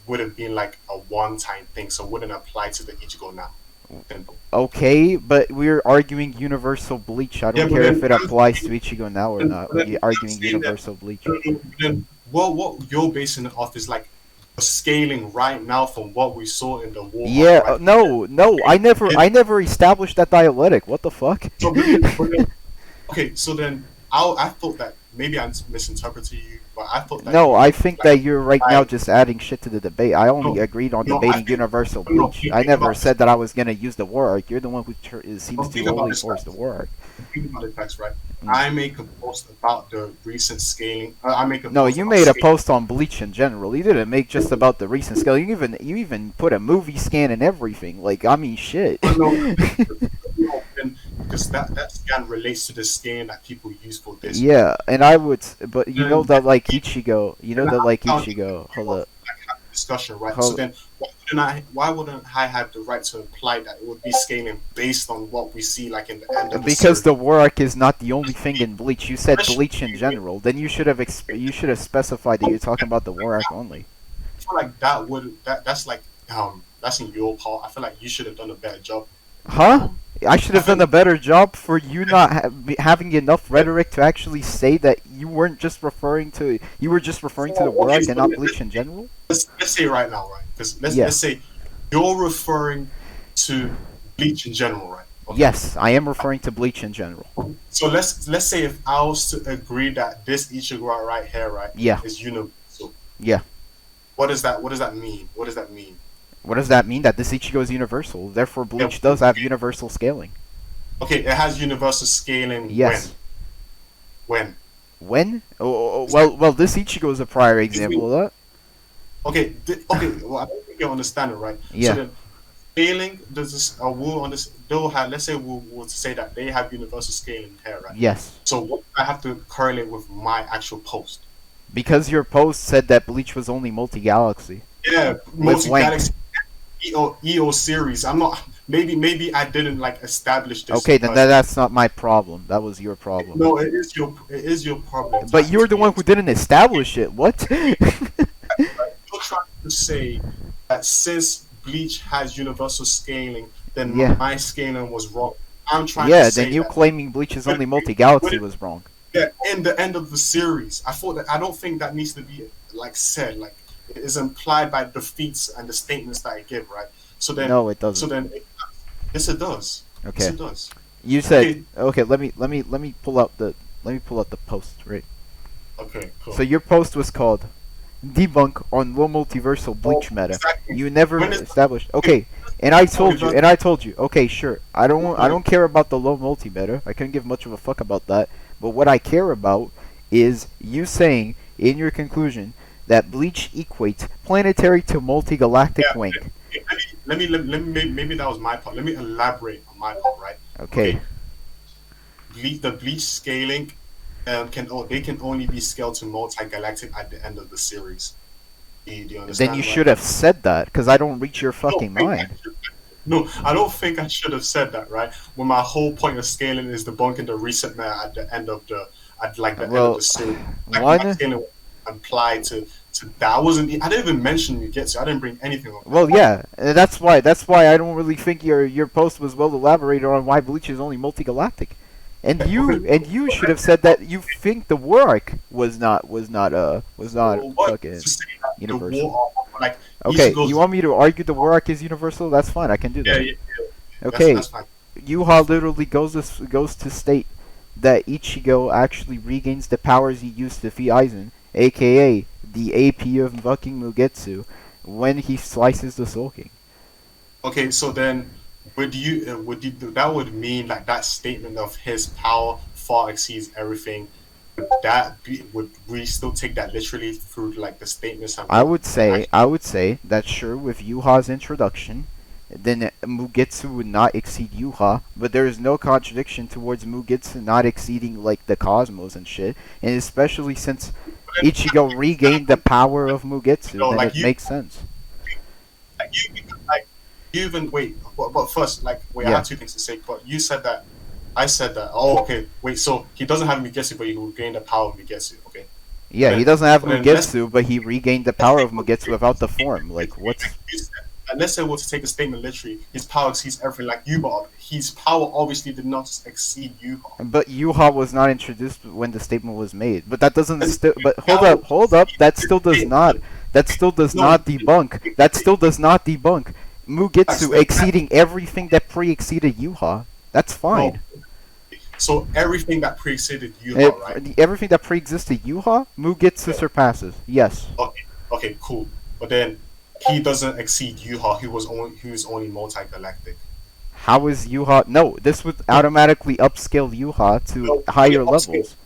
would have been like a one time thing, so wouldn't apply to the Ichigo now. Then, Okay, but we're arguing universal bleach. I yeah, don't but care if then it applies to Ichigo now or but not. then We're I'm arguing saying that universal bleach. then what you're basing it off is like the scaling right now from what we saw in the war arc, Yeah, right? no, no, It, I never established that dialectic. What the fuck? so okay, so then I thought that maybe I'm misinterpreting you, but I thought that No, you I were think like that you're right now I just adding shit to the debate. I only no agreed on no I debating think universal no bleach. you I think never about this. said that I was gonna use the war arc. You're the one who seems No, to think about only this force the facts. war arc. Think about the facts, right? Mm. I make a post about the recent scaling. I make a No, post you about made a scaling. post on Bleach in general. You didn't make just about the recent scale. You even put a movie scan and everything. Like I mean, shit. But no, because that scan relates to the scan that people use for this, right? Yeah, and I would, but you know Then that like Ichigo, then how do Hold you up, like have a discussion, right? So hold, then why wouldn't I have the right to imply that it would be scaling based on what we see like in the end of the because series? the war arc is not the only thing in Bleach. You said Bleach in Especially general. Then you should have specified that you're talking about the war arc only. I feel like that's like that's in your part. I feel like you should have done a better job. Huh? Um, I should I have feel done a better job for you not having enough rhetoric to actually say that you were just referring to the war okay. arc So and not Bleach in general. let's say right now, right? Because Yeah. let's say you're referring to Bleach in general, right? Okay. Yes, I am referring to Bleach in general. So let's say if I was to agree that this Ichigo right here, right, Yeah. is universal. Yeah. What does that mean? What does that mean? What does that mean? That this Ichigo is universal. Therefore, Yeah, Bleach does have universal scaling. okay, it has universal scaling Yes. when? When? Is that Well, this Ichigo is a prior if we example of that. okay, well I don't think you understand it right. So Yeah. then scaling does this will on this they'll have let's say we'll say that they have universal scaling here, right? Yes. So what I have to correlate with my actual post. Because your post said that Bleach was only multi-galaxy. Yeah, With multi Wank. galaxy EO series. I'm not maybe I didn't like establish this Okay, then because that's not my problem. That was your problem. no, it is your problem to But have you're the one who experience. didn't establish it. What? You're trying to say that since Bleach has universal scaling, then Yeah. my scaling was wrong. I'm trying to Yeah, then say you that claiming Bleach is when, only multi-galaxy when was wrong. yeah, in the end of the series, I don't think that needs to be like said. Like it is implied by the feats and the statements that I give, right? So then, No, it so doesn't. then, yes, it does. Yes, Okay. it does. You said Okay, okay. Let me pull out the post, right? okay, So cool. your post was called "Debunk on Low Multiversal Oh, Bleach Meta." exactly. You never When is established. okay, Okay, multiverse? and I told you. Okay, sure. I Okay, don't care about the low multi meta. I couldn't give much of a fuck about that. But what I care about is you saying in your conclusion that Bleach equates planetary to multi-galactic yeah. wank. Maybe that was my part. Let me elaborate on my part, right? Okay. Okay, the Bleach scaling they can only be scaled to multi-galactic at the end of the series. Do you Then you understand, right? should have said that, because I don't reach your I don't fucking think I mind. should. No, I don't think I should have said that, right? When my whole point of scaling is debunking the reset meta at the end of the end of Well, the series. Like my one. scaling applied to that. I didn't even mention you get to. I didn't bring anything up that. Well, yeah, that's why I don't really think your post was well elaborated on why Bleach is only multi-galactic. Okay, And you should have said that you think the war arc was not so what fucking to say that the universal. war like Okay, you Ichigo's want me to argue the war arc is universal? That's fine. I can do yeah, that. yeah, yeah. That's Okay, fine. Yuha literally goes to state that Ichigo actually regains the powers he used to defeat Aizen, aka the AP of fucking Mugetsu, when he slices the Soul King. Okay, so then would you that would mean like that statement of his power far exceeds everything, would we still take that literally through like the statements and I what would say that sure, with Yuha's introduction, then Mugetsu would not exceed Yuha, but there is no contradiction towards Mugetsu not exceeding like the cosmos and shit, and especially since Ichigo regained the power of Mugetsu, then like it makes sense. like you even wait, but first, like, wait, I Yeah. have two things to say. But you said that, I said that. Oh, okay. Wait, so he doesn't have Mugetsu, but he will gain the power of Mugetsu. Okay. Yeah, he Then, doesn't have then Mugetsu, but he regained the power of Mugetsu without the form. Like, what's... let's say we're to take the statement literally, his power exceeds everything like you, but his power obviously did not exceed you. But Yuha was not introduced when the statement was made. But that doesn't still... But Now- hold up. That still does not... That still does not debunk. That still does not debunk Mugetsu exceeding everything that pre-exceeded Yuha. That's fine. So everything that preceded you, right? Everything that pre-existed Yuha, Mugetsu surpasses. Yes. Okay, cool. But then he doesn't exceed Yuha, who was only multi-galactic. How is Yuha... No, this would automatically upscale Yuha to higher levels.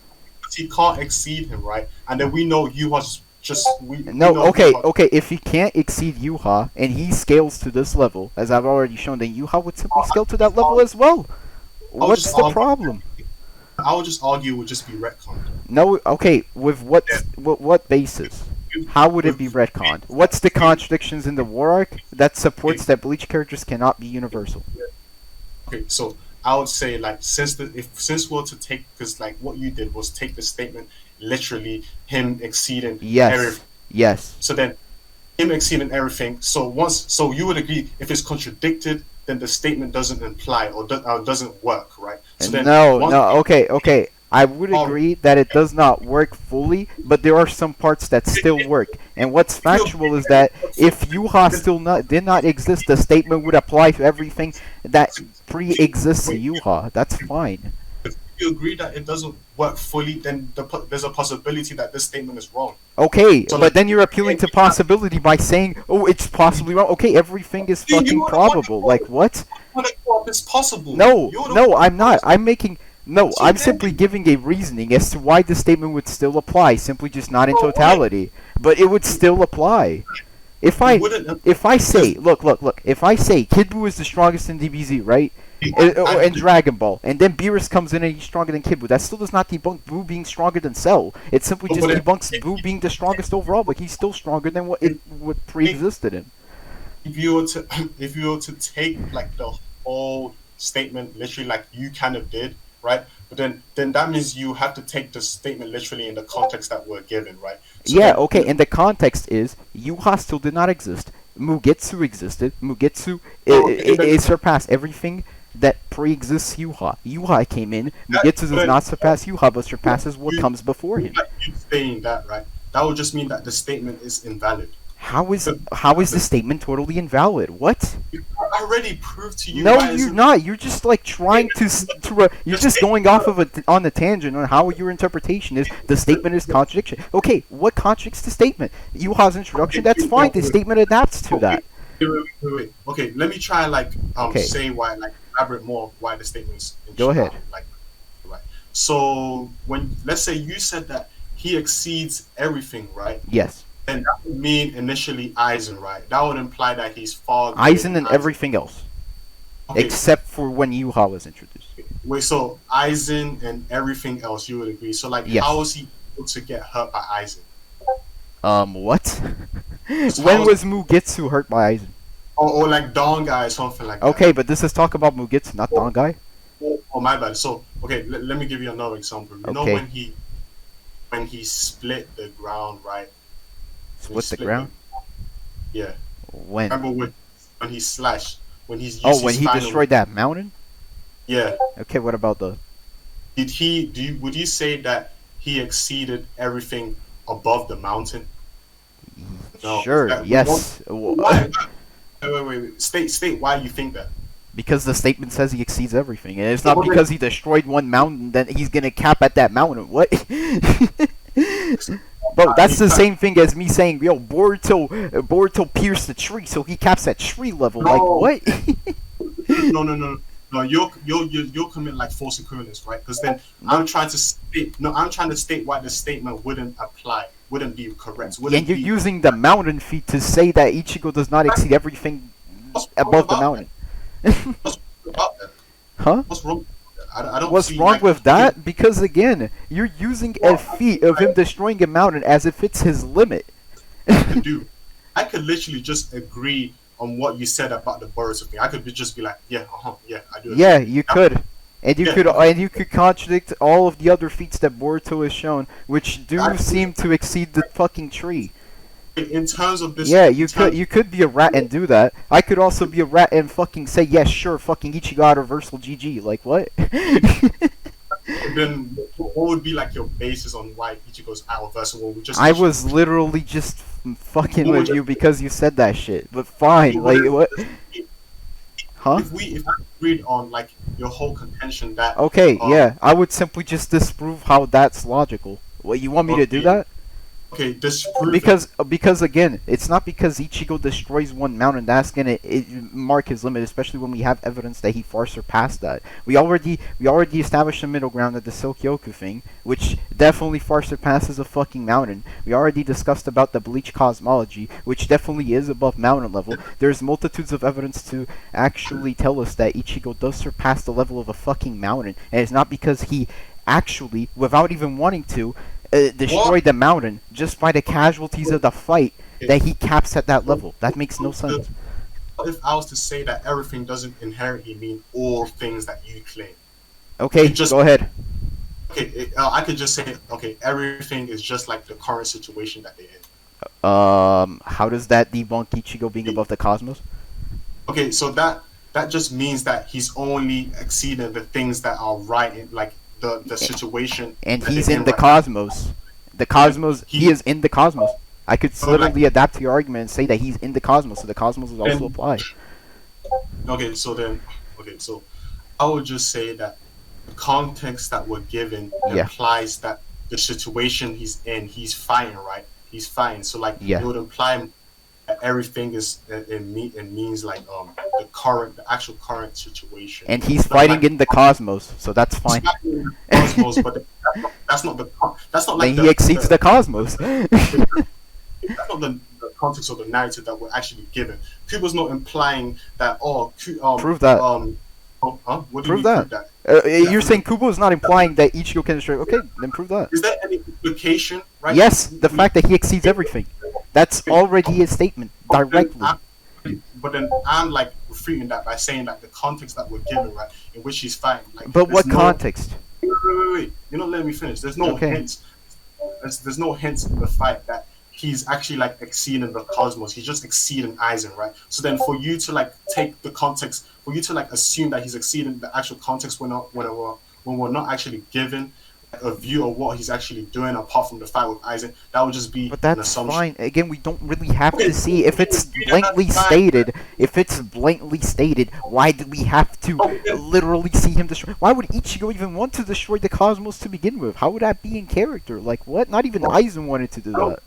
But he can't exceed him, right? And then we know Yuha's just... Okay, if he can't exceed Yuha, and he scales to this level, as I've already shown, then Yuha would simply scale to that level as well. What's the problem? I would just argue it would just be retconned. No, okay, with what basis? How would it be retconned? What's the contradictions in the War Arc that supports that Bleach characters cannot be universal? Okay, so I would say, like, since we're to take, because like what you did was take the statement literally, him exceeding everything. Yes. So then him exceeding everything. So you would agree if it's contradicted, then the statement doesn't imply or doesn't work, right? So then okay. I would agree that it does not work fully, but there are some parts that still work. And what's factual is that if Yuha did not exist, the statement would apply to everything that pre-exists Yuha. That's fine. If you agree that it doesn't work fully, then there's a possibility that this statement is wrong. Okay, so but then you're appealing to possibility by saying, oh, it's possibly wrong. Okay, everything is fucking probable. Like, what? It's possible. No, I'm not. I'm simply giving a reasoning as to why the statement would still apply, simply just not in totality. But it would still apply. If I say, look, if I say Kid Buu is the strongest in DBZ, right? And Dragon Ball, and then Beerus comes in and he's stronger than Kid Buu, that still does not debunk Buu being stronger than Cell. It simply just debunks Buu being the strongest overall, but he's still stronger than what pre-existed in. If you were to take like the whole statement literally, like you kind of did, right? But then that means you have to take the statement literally in the context that we're given, right? So and the context is Yuha still did not exist. Mugetsu existed. Mugetsu it surpassed everything that pre-exists Yuha. Yuha came in. Mugetsu does not surpass Yuha, but surpasses what comes before him. You saying that, right? That would just mean that the statement is invalid. How is the statement totally invalid? What? I already proved to you. No, you're not. You're just like trying to you're just going off of on a tangent on how your interpretation is. The statement is contradiction. Okay, what contradicts the statement? Yuha's introduction. That's fine. The statement adapts to that. Wait. Okay, let me try say why, like, elaborate more why the statement's. Go ahead. Right. So let's say you said that he exceeds everything, right? Yes. And that would mean initially Aizen, right? That would imply that he's far Aizen and everything else. Okay. Except for when Yuha was introduced. Wait, so Aizen and everything else, you would agree. So, like, how was he able to get hurt by Aizen? What? When was Mugetsu hurt by Aizen? Or like Dongai or something like that. Okay, but this is talk about Mugetsu, not Dongai. Oh, my bad. So, okay, let me give you another example. You know when he split the ground, right? Split the ground? Yeah. When? Remember when he slashed? When he's used when he destroyed that mountain? Yeah. Okay, what about the... Would you say that he exceeded everything above the mountain? No. Sure, yes. Why? Wait. State why you think that. Because the statement says he exceeds everything, and it's not because he destroyed one mountain that he's gonna cap at that mountain. What? Bro, that's the same thing as me saying, yo, Boruto pierced the tree, so he caps at tree level. Like, what? No. no, you're committing like false equivalence, right? Because then Nope. I'm trying to state why the statement wouldn't apply, wouldn't be correct, And wouldn't you're be. using the mountain feat to say that Ichigo does not exceed everything What's wrong above the about that? mountain. What's wrong about that? Huh? What's wrong? I don't What's see wrong like with okay, that? Because again, you're using a well, feat of him destroying a mountain as if it's his limit. I could do. I could literally just agree on what you said about the Boruto thing. I could just be like, yeah, yeah, I do agree. Yeah, you could. Yeah, And you could contradict all of the other feats that Boruto has shown, which do I, seem to exceed the fucking tree. in terms of this, Yeah, in terms, you could be a rat and do that. I could also be a rat and fucking say, yes, sure, fucking Ichigo out reversal GG. Like what? then what would be like your basis on why Ichigo's out versus what we just? I was literally just fucking What would with you- you because you said that shit. But fine, like what? Huh? if I agreed on like your whole contention that Okay, um, yeah, I would simply just disprove how that's logical. What, you want me to do okay, that? okay, disprove it. Because again, it's not because Ichigo destroys one mountain that's gonna mark his limit, especially when we have evidence that he far surpassed that. We already established a middle ground at the Silkyoku thing, which definitely far surpasses a fucking mountain. We already discussed about the Bleach cosmology, which definitely is above mountain level. There's multitudes of evidence to actually tell us that Ichigo does surpass the level of a fucking mountain, and it's not because he actually, without even wanting to, destroyed the mountain just by the casualties of the fight that he caps at that level. That makes no sense. What if I was to say that everything doesn't inherently mean all things that you claim? Okay, It just go ahead. okay. I could just say okay, everything is just like the current situation that they're in. How does that debunk Ichigo being above the cosmos? Okay, so that just means that he's only exceeding the things that are right in like the situation And that he's they're in the right. cosmos. The cosmos, he He is in the cosmos. I could so like literally adapt to your argument and say that he's in the cosmos, so the cosmos would also then apply. okay, so then okay, so I would just say that the context that we're given Yeah, implies that the situation he's in, he's fighting, right? He's fighting. So like it yeah. would imply that everything is it means like the actual current situation. And he's Not fighting like in the cosmos, so that's he's fine. fighting in the cosmos, but that's not like Then he exceeds the cosmos. that's not the context of the narrative that we're actually given. People's not implying that Prove that. what do you Prove mean that. prove that? You're saying Kubo is not implying that Ichigo can destroy. Okay, then prove that. Is there any implication, right? Yes, the fact that he exceeds everything. That's already a statement directly. But then I'm like refuting that by saying that the context that we're given, right, in which he's fighting, like But there's what context? wait. You're not letting me finish. There's no Okay. hints. There's no hints in the fight that he's actually like exceeding the cosmos. He's just exceeding Aizen, right? So then for you to like take the context, for you to like assume that he's exceeding the actual context when we're not actually given a view of what he's actually doing apart from the fight with Aizen, that would just be But an that's assumption. fine. Again, we don't really have Okay, to see if it's okay, blatantly that's fine. stated. If it's blatantly stated, why do we have to Okay. literally see him destroy? Why would Ichigo even want to destroy the cosmos to begin with? How would that be in character? Like what? Not even Aizen wanted to do that.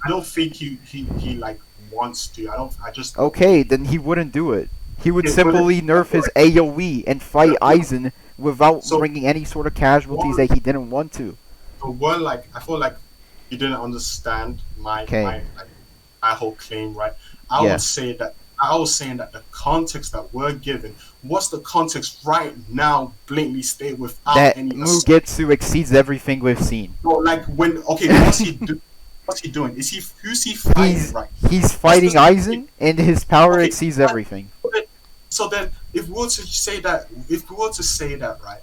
I don't think he like wants to. I just Okay, then he wouldn't do it. He would Yeah, but simply nerf his AoE and fight Aizen without So- bringing any sort of casualties that he didn't want to. So we're like, I feel like you didn't understand Okay. my whole claim, right? I Yeah. would say that I was saying that the context that we're given, what's the context right now, blatantly stated without That any Mugetsu exceeds everything we've seen. So, like when okay, what's he doing? Who's he fighting, He's right? he's fighting Aizen, and his power Okay, exceeds right. everything. So then, if we were to say that, right,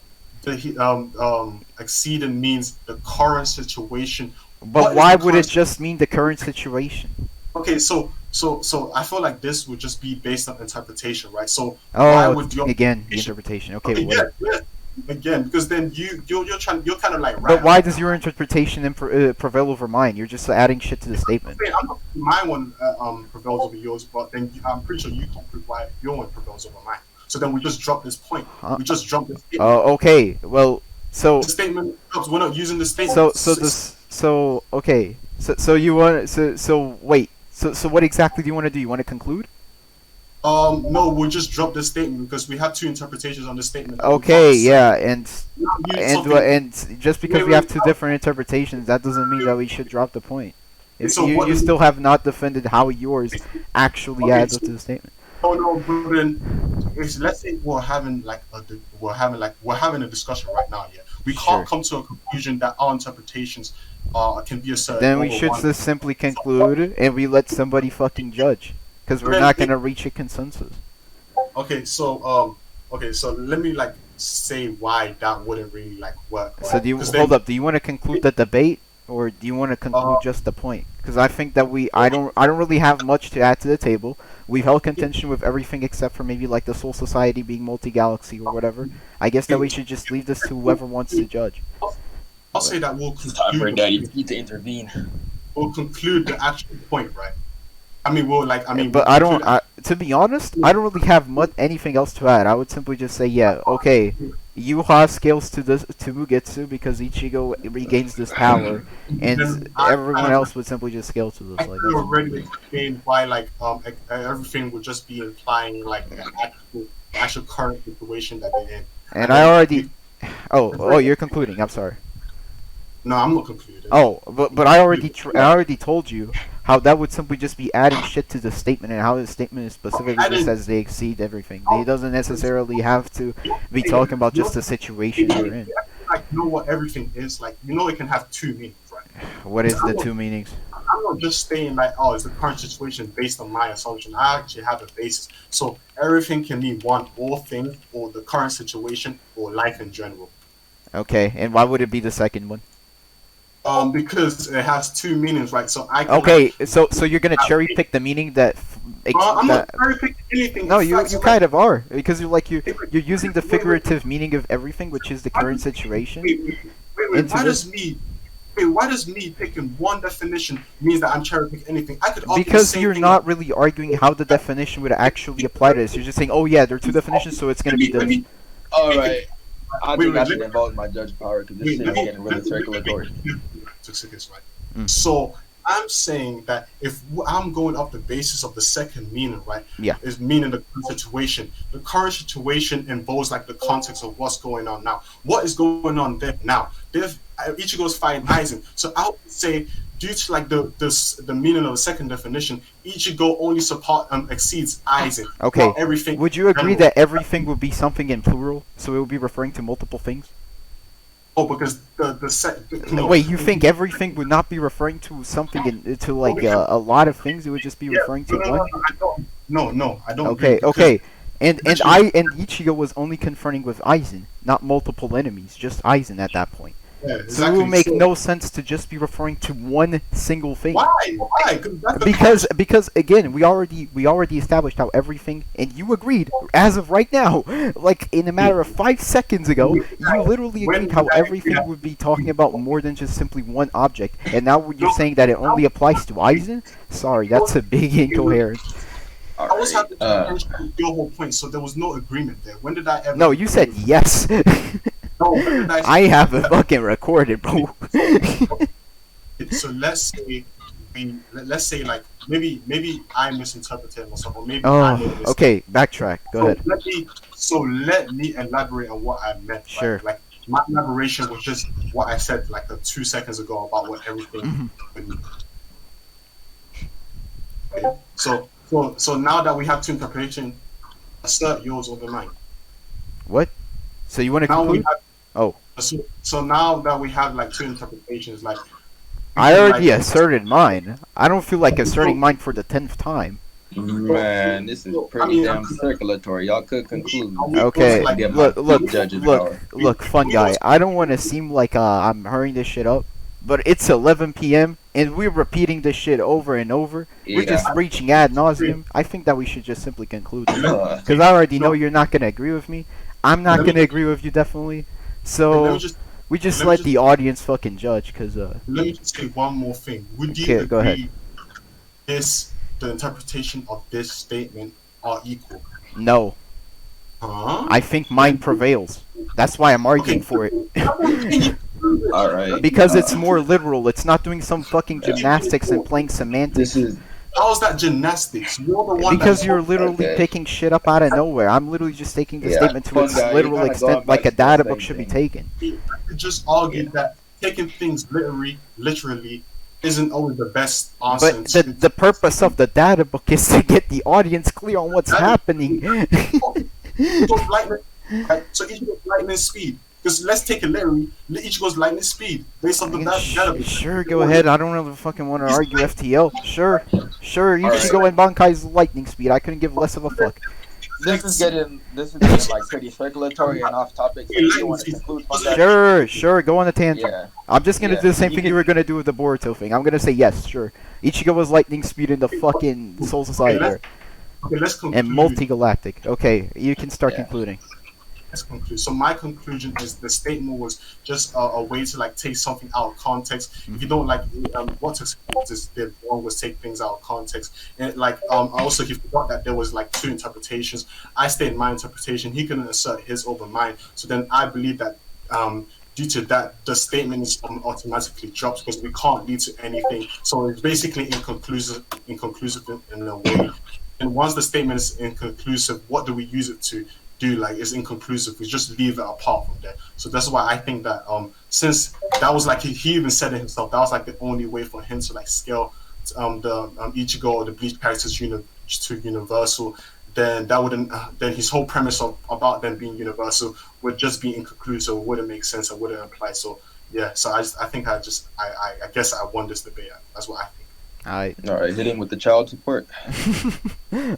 exceeding means the current situation. But What is why the would it context? just mean the current situation? Okay, so I feel like this would just be based on interpretation, right? So why Oh, would your again, the interpretation. Okay, okay, wait. yeah, again, because then you're kind of like right. But why does your interpretation prevail over mine? You're just adding shit to the statement. I'm not my one prevails over yours, but then I'm pretty sure you can prove why your one prevails over mine. So then we just drop this point. Huh? We just drop this statement. Oh, okay. Well, so The statement drops. We're not using the statement. okay. So you want so wait. So what exactly do you want to do? You want to conclude? No, we'll just drop this statement because we have two interpretations on the statement that we can't Okay, say. yeah, Now use and something. just because Wait, we wait, have two different interpretations, that doesn't mean that we should drop the point. wait. If So you what? you still have not defended how yours actually Okay, adds so up to the statement. no, no, but then let's say we're having a discussion right now. Yeah, we can't Sure. come to a conclusion that our interpretations can be asserted Then we over should one. just simply conclude and we let somebody fucking judge, because we're Then not gonna reach a consensus. okay, so let me like say why that wouldn't really like work, So right? do you Because hold then up? Do you want to conclude the debate, or do you want to uh, conclude just the point? Because I think that I don't really have much to add to the table. We've held contention with everything except for maybe like the Soul Society being multi-galaxy or whatever. I guess that we should just leave this to whoever wants to judge. I'll say that It's time for Daddy to intervene. we'll conclude the actual point, right? We'll But I don't. conclude. To be honest, I don't really have much anything else to add. I would simply just say, yeah, okay, Yuha scales to Mugetsu because Ichigo regains this power, and Then everyone else would simply just scale to this. I Like could that's already explain why everything would just be implying like the actual current situation that they're in. and I then already. Oh, you're concluding. I'm sorry. no, I'm not concluded. Oh, but I already told you how that would simply just be adding shit to the statement, and how the statement is specifically I just didn't- says they exceed everything. He doesn't necessarily have to be talking about just the situation they're in. Like you know what everything is like. You know it can have two meanings, right? What is the two meanings? I'm not just saying like, oh, it's the current situation based on my assumption. I actually have a basis. So everything can mean one or thing, or the current situation, or life in general. Okay, and why would it be the second one? Because it has two meanings, right? So I can Okay, so you're gonna cherry pick the meaning I'm not that cherry picking anything. no, It's you facts, you like, kind of are, because you're using the wait, wait, figurative meaning of everything, which is the current situation, wait, wait, wait. into this. Why does me picking one definition means that I'm cherry picking anything? I could argue the Because same you're thing. not really arguing how the definition would actually apply to this. You're just saying, oh yeah, there are two definitions, so it's gonna be Let this. me- All right. I Wait, think I wait, should let- involve my judge power because this wait, shit let is me- getting really circulatory. ToXicus, right? Mm. So I'm saying that if I'm going off the basis of the second meaning, right? Yeah. Is meaning the current situation. The current situation involves like the context of what's going on now. What is going on there now? Ichigo's fighting Aizen. So I would say, due to like the meaning of the second definition, Ichigo only exceeds Aizen. Okay. Not everything. Would you agree that everything would be something in plural, so it would be referring to multiple things? Oh, because no. Wait, you think everything would not be referring to something to like a lot of things? It would just be Yeah, referring to no, one. I don't. No, I don't. Okay, agree, because- okay. And Ichigo was only confronting with Aizen, not multiple enemies, just Aizen at that point. Yeah, So exactly. it would make So no sense to just be referring to one single thing. why? 'Cause that's the Because again, we already established how everything, and you agreed as of right now, like in a matter of 5 seconds ago, you literally When agreed how did I everything agree? would be talking about more than just simply one object, and now you're saying that it only applies to Aizen. Sorry, that's a big incoherence. I was All having right. to understand your whole point, so there was no agreement there. When did I ever? No, you said yes. No, when did I? I have it fucking recorded, bro. So let's say like maybe I misinterpreted myself, or maybe I Oh, made a mistake. okay, backtrack. Go ahead. Let me elaborate on what I meant. Sure. Right? Like my elaboration was just what I said like 2 seconds ago about what everything. Mhm. would mean. Okay? So now that we have two interpretations, assert yours over mine. What? So you want to Now we conclude? have. Oh. So now that we have like two interpretations, like I already like, asserted mine. I don't feel like asserting mine for the 10th time. Man, this is pretty damn circulatory. Y'all could conclude. Okay, Like, Get look, my look, judge's look, power. look, fun guy. I don't want to seem like I'm hurrying this shit up, but it's 11 p.m. and we're repeating this shit over and over. We're Yeah. just reaching ad nauseum. I think that we should just simply conclude, Uh, because I already know you're not gonna agree with me. I'm not Let me- gonna agree with you definitely. let So me just we just let me let just- the audience fucking judge, cause let me just say one more thing. Would you Okay, agree go ahead. the interpretation of this statement are equal? no, Huh? I think mine prevails. That's why I'm arguing for it. all right. Because it's more literal. It's not doing some fucking gymnastics and playing semantics. This is How is that gymnastics? You're the one Because that you're literally picking shit up out of nowhere. I'm literally just taking the statement to its literal extent, like a data book should be taken. just argued that taking things literally isn't always the best answer. But the purpose of the data book is to get the audience clear on what's happening. So each goes lightning speed. Because let's take it literally. Each goes lightning speed based on the data book. Sure, go ahead. I don't really fucking want to argue FTL. Sure. You can go in Bankai's lightning speed. I couldn't give less of a fuck. This is getting like pretty circulatory and off topic. So you want to conclude on that? Sure. Go on a tangent. Yeah. I'm just gonna do the same thing you were gonna do with the Boruto thing. I'm gonna say yes, sure. Ichigo was lightning speed in the fucking Soul Society there. Let's conclude. And multi-galactic. Okay, you can start concluding. Let's conclude. So my conclusion is the statement was just a way to like take something out of context. If you don't like what ToXicus did wrong was take things out of context. And like also he forgot that there was like two interpretations. I stated my interpretation. He couldn't assert his over mine. So then I believe that due to that, the statement is automatically drops because we can't lead to anything. So it's basically inconclusive in a way. And once the statement is inconclusive, what do we use it to do? Like, it's inconclusive. We just leave it apart from there. So that's why I think that since that was like he even said it himself, that was like the only way for him to like scale the Ichigo or the Bleach characters to universal. Then that wouldn't. Then his whole premise about them being universal would just be inconclusive. It wouldn't make sense. It wouldn't apply. So yeah. So I guess I won this debate. That's what I think. All right. Hit him with the child support.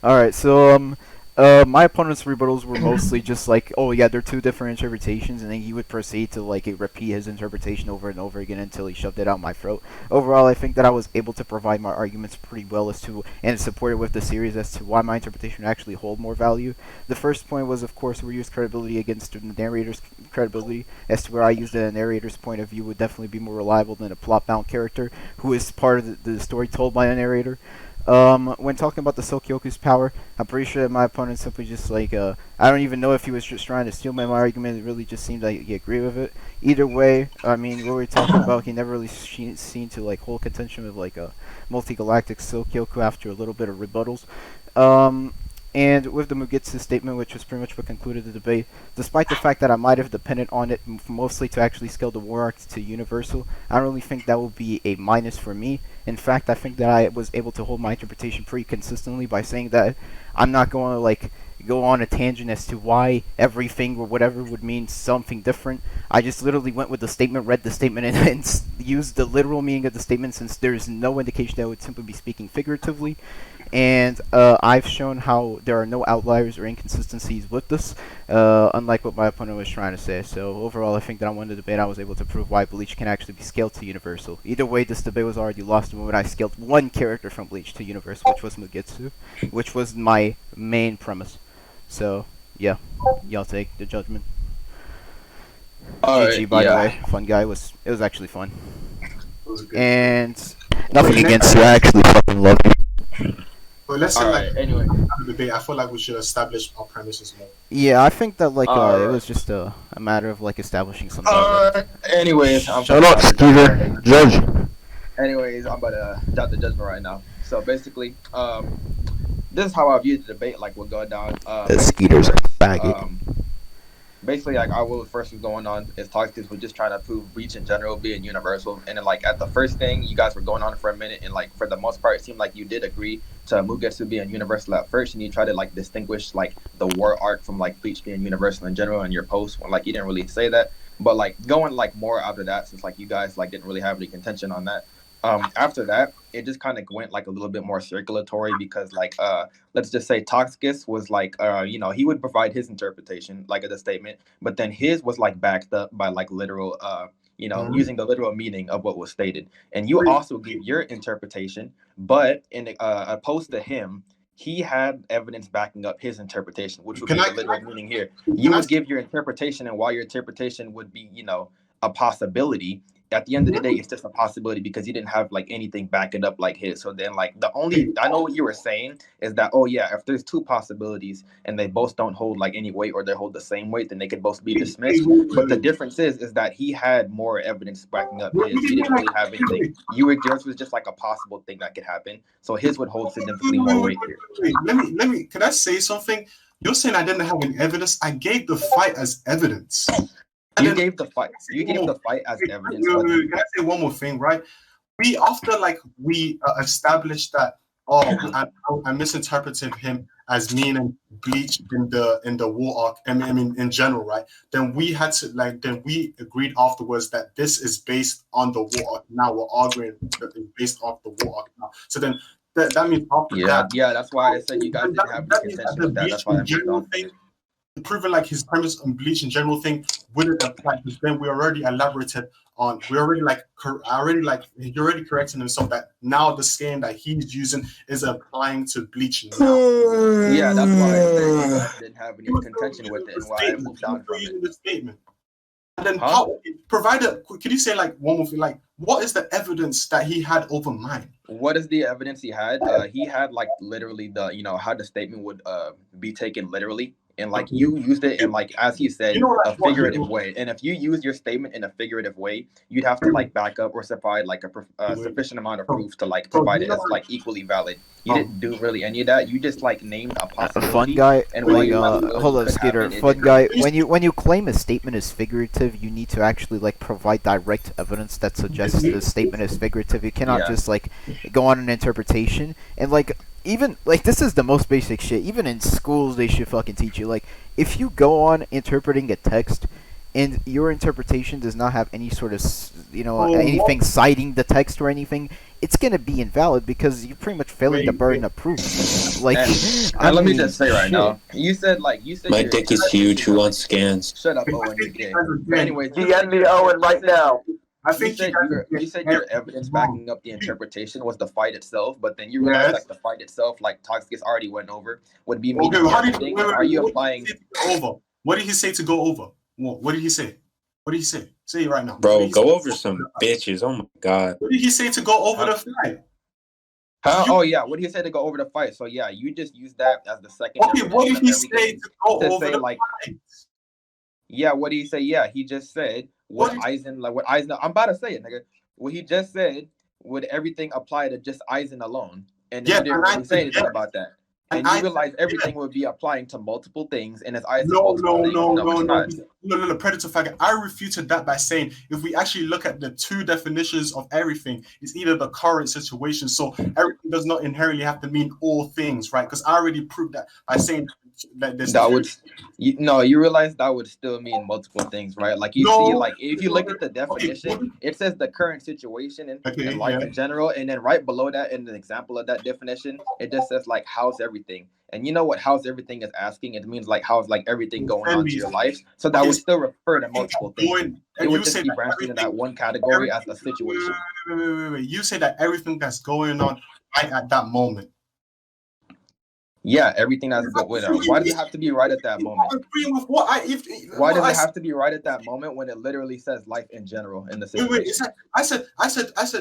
All right. So my opponent's rebuttals were mostly just like, oh yeah, they're two different interpretations, and then he would proceed to like repeat his interpretation over and over again until he shoved it out my throat. Overall, I think that I was able to provide my arguments pretty well as to, and support it with the series as to why my interpretation actually hold more value. The first point was, of course, we used credibility against the narrator's credibility, as to where I used the narrator's point of view would definitely be more reliable than a plot-bound character who is part of the story told by a narrator. When talking about the Sokyoku's power, I'm pretty sure that my opponent simply just like, I don't even know if he was just trying to steal my argument. It really just seemed like he agreed with it. Either way, I mean, what we're talking about, he never really seemed to like hold contention with like a multi-galactic Sokyoku after a little bit of rebuttals. And with the Mugetsu statement, which was pretty much what concluded the debate, despite the fact that I might have depended on it mostly to actually scale the war arc to universal, I don't really think that will be a minus for me. In fact, I think that I was able to hold my interpretation pretty consistently by saying that I'm not going to like go on a tangent as to why everything or whatever would mean something different. I just literally went with the statement, read the statement, and used the literal meaning of the statement, since there's no indication that I would simply be speaking figuratively. And I've shown how there are no outliers or inconsistencies with this, unlike what my opponent was trying to say. So overall, I think that I won the debate. I was able to prove why Bleach can actually be scaled to universal. Either way, this debate was already lost the moment I scaled one character from Bleach to universal, which was Mugetsu, which was my main premise. So yeah, y'all take the judgment. GG, by the way, fun guy. It was actually fun. And nothing against you. I actually fucking love you. But let's say anyway, debate. I feel like we should establish our premises more. Yeah, I think that like it was just a matter of like establishing some. Anyways, shut up, Skeeter. Judge. Anyways, I'm about to drop the judgment right now. So basically, this is how I view the debate. Like, what going down. The Skeeter's a faggot. Basically, like, what first was going on is ToXicus was just trying to prove Bleach in general being universal. And then, like, at the first thing, you guys were going on for a minute, and, like, for the most part, it seemed like you did agree to Mugetsu being universal at first, and you tried to, like, distinguish, like, the war arc from, like, Bleach being universal in general in your post, when, like, you didn't really say that. But, like, going, like, more after that, since, like, you guys, like, didn't really have any contention on that. After that, it just kind of went like a little bit more circulatory because, like, let's just say ToXicus was like, you know, he would provide his interpretation, like, of the statement, but then his was like backed up by like literal, you know, using the literal meaning of what was stated. And you also give your interpretation, but in opposed to him, he had evidence backing up his interpretation, which would be the literal meaning here. You would give your interpretation, and while your interpretation would be, you know, a possibility, at the end of the day, it's just a possibility because you didn't have like anything backing up like his. So then like the only I know what you were saying is that, oh yeah, if there's two possibilities and they both don't hold like any weight or they hold the same weight, then they could both be dismissed. But the difference is that he had more evidence backing up his. He didn't really have anything. Yours was just like a possible thing that could happen. So his would hold significantly more weight here. Let me. Can I say something? You're saying I didn't have any evidence. I gave the fight as evidence. You gave the fight as evidence. Can I say one more thing, right? After we established that I misinterpreted him as meaning Bleach in the war arc. I mean in general, right? Then we had to then we agreed afterwards that this is based on the war arc. Now we're arguing that it's based off the war arc now. So then that means after that. Yeah, that's why I said you guys didn't have any contention with that. That's why I moved on. Proving like his premise on Bleach in general thing wouldn't apply because then we already elaborated on you're already correcting himself that now the scaling that he's using is applying to Bleach now. Yeah, that's why I said you guys didn't have any contention with it and why I moved on from it. The statement. And then could you say like one more thing, like what is the evidence that he had over mine? What is the evidence he had? He had like literally the how the statement would be taken literally. And like you used it in like, as he said, a figurative way. And if you use your statement in a figurative way, you'd have to like back up or provide like a sufficient amount of proof to like provide it as like equally valid. You didn't do really any of that. You just like named a possibility. A fun guy. And hold up, Skater. Fun guy. When you claim a statement is figurative, you need to actually like provide direct evidence that suggests the statement is figurative. You cannot just like go on an interpretation and like. Even, like, this is the most basic shit. Even in schools, they should fucking teach you. Like, if you go on interpreting a text, and your interpretation does not have any sort of, anything citing the text or anything, it's gonna be invalid because you're pretty much failing the burden of proof. Like, let me just say right now, you said my dick is huge. Who wants scans? Shut up, Owen. You're gay. Anyways, DM me Owen right now. I think you said your evidence backing up the interpretation was the fight itself, but then you realized like the fight itself, like ToXicus already went over, would be meaning everything. Are you applying? Over. What did he say to go over? What did he say? What did he say? Say it right now. Bro, go over some bitches. Oh my god. What did he say to go over the fight? Oh yeah, what did he say to go over the fight? So yeah, you just use that as the second. Okay, what did he say to go over the fight? Yeah, what did he say? Yeah, he just said what Eisen. I'm about to say it, nigga. What he just said, would everything apply to just Eisen alone? And you didn't really say anything about that. And you realize everything would be applying to multiple things, and it's Eisen. No, Predator Faggot. I refuted that by saying if we actually look at the two definitions of everything, it's either the current situation. So everything does not inherently have to mean all things, right? Because I already proved that by saying that you realize that would still mean multiple things, right? Like see, like if you look at the definition, it says the current situation and life in general, and then right below that, in an example of that definition, it just says like how's everything. And you know what how's everything is asking? It means like how's like everything going on to your life. So that would still refer to multiple things. It would just be branched into that one category as a situation. Wait. You say that everything that's going on right at that moment. Yeah, everything that's good. Why does it have to be right at that moment? Why does it have to be right at that moment when it literally says life in general in the situation? I said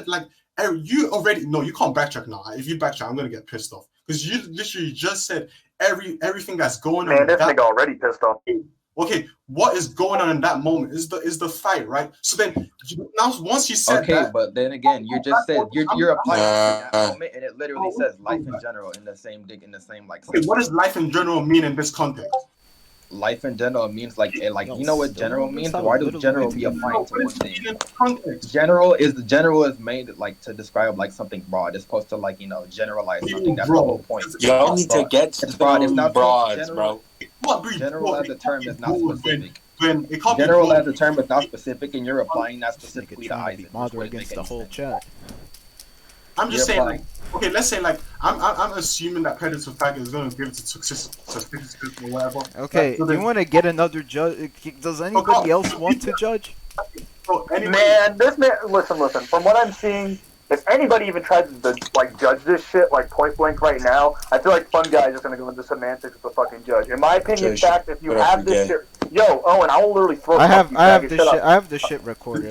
like you already you can't backtrack now. If you backtrack, I'm gonna get pissed off because you literally just said everything that's going on. Man, this nigga already pissed off. Okay, what is going on in that moment is the fight, right? So then now once you said that, but then again, you just said you're applying to that moment, and it literally says life in general in the same like. Okay, what does life in general mean in this context? Life in general means like you know what general means? Why does general be applying to one thing? General is made like to describe like something broad. It's supposed to like generalize something. That's the whole point. You need to get to the broads, bro. General as a term is not specific. General as a term is not specific, and you're applying that specifically to Eisen. Against the whole chat. I'm just saying, like, okay, let's say, like, I'm assuming that Predator Faggot is going to give it to ToXicus or whatever. Okay, so you want to get another judge? Does anybody else want to judge? Man, this man, listen. From what I'm seeing, if anybody even tries to like judge this shit like point blank right now, I feel like Fun Guy is just gonna go into semantics with the fucking judge. In my opinion, fact, if you have this shit, yo, Owen, I will literally throw. I have the shit recorded.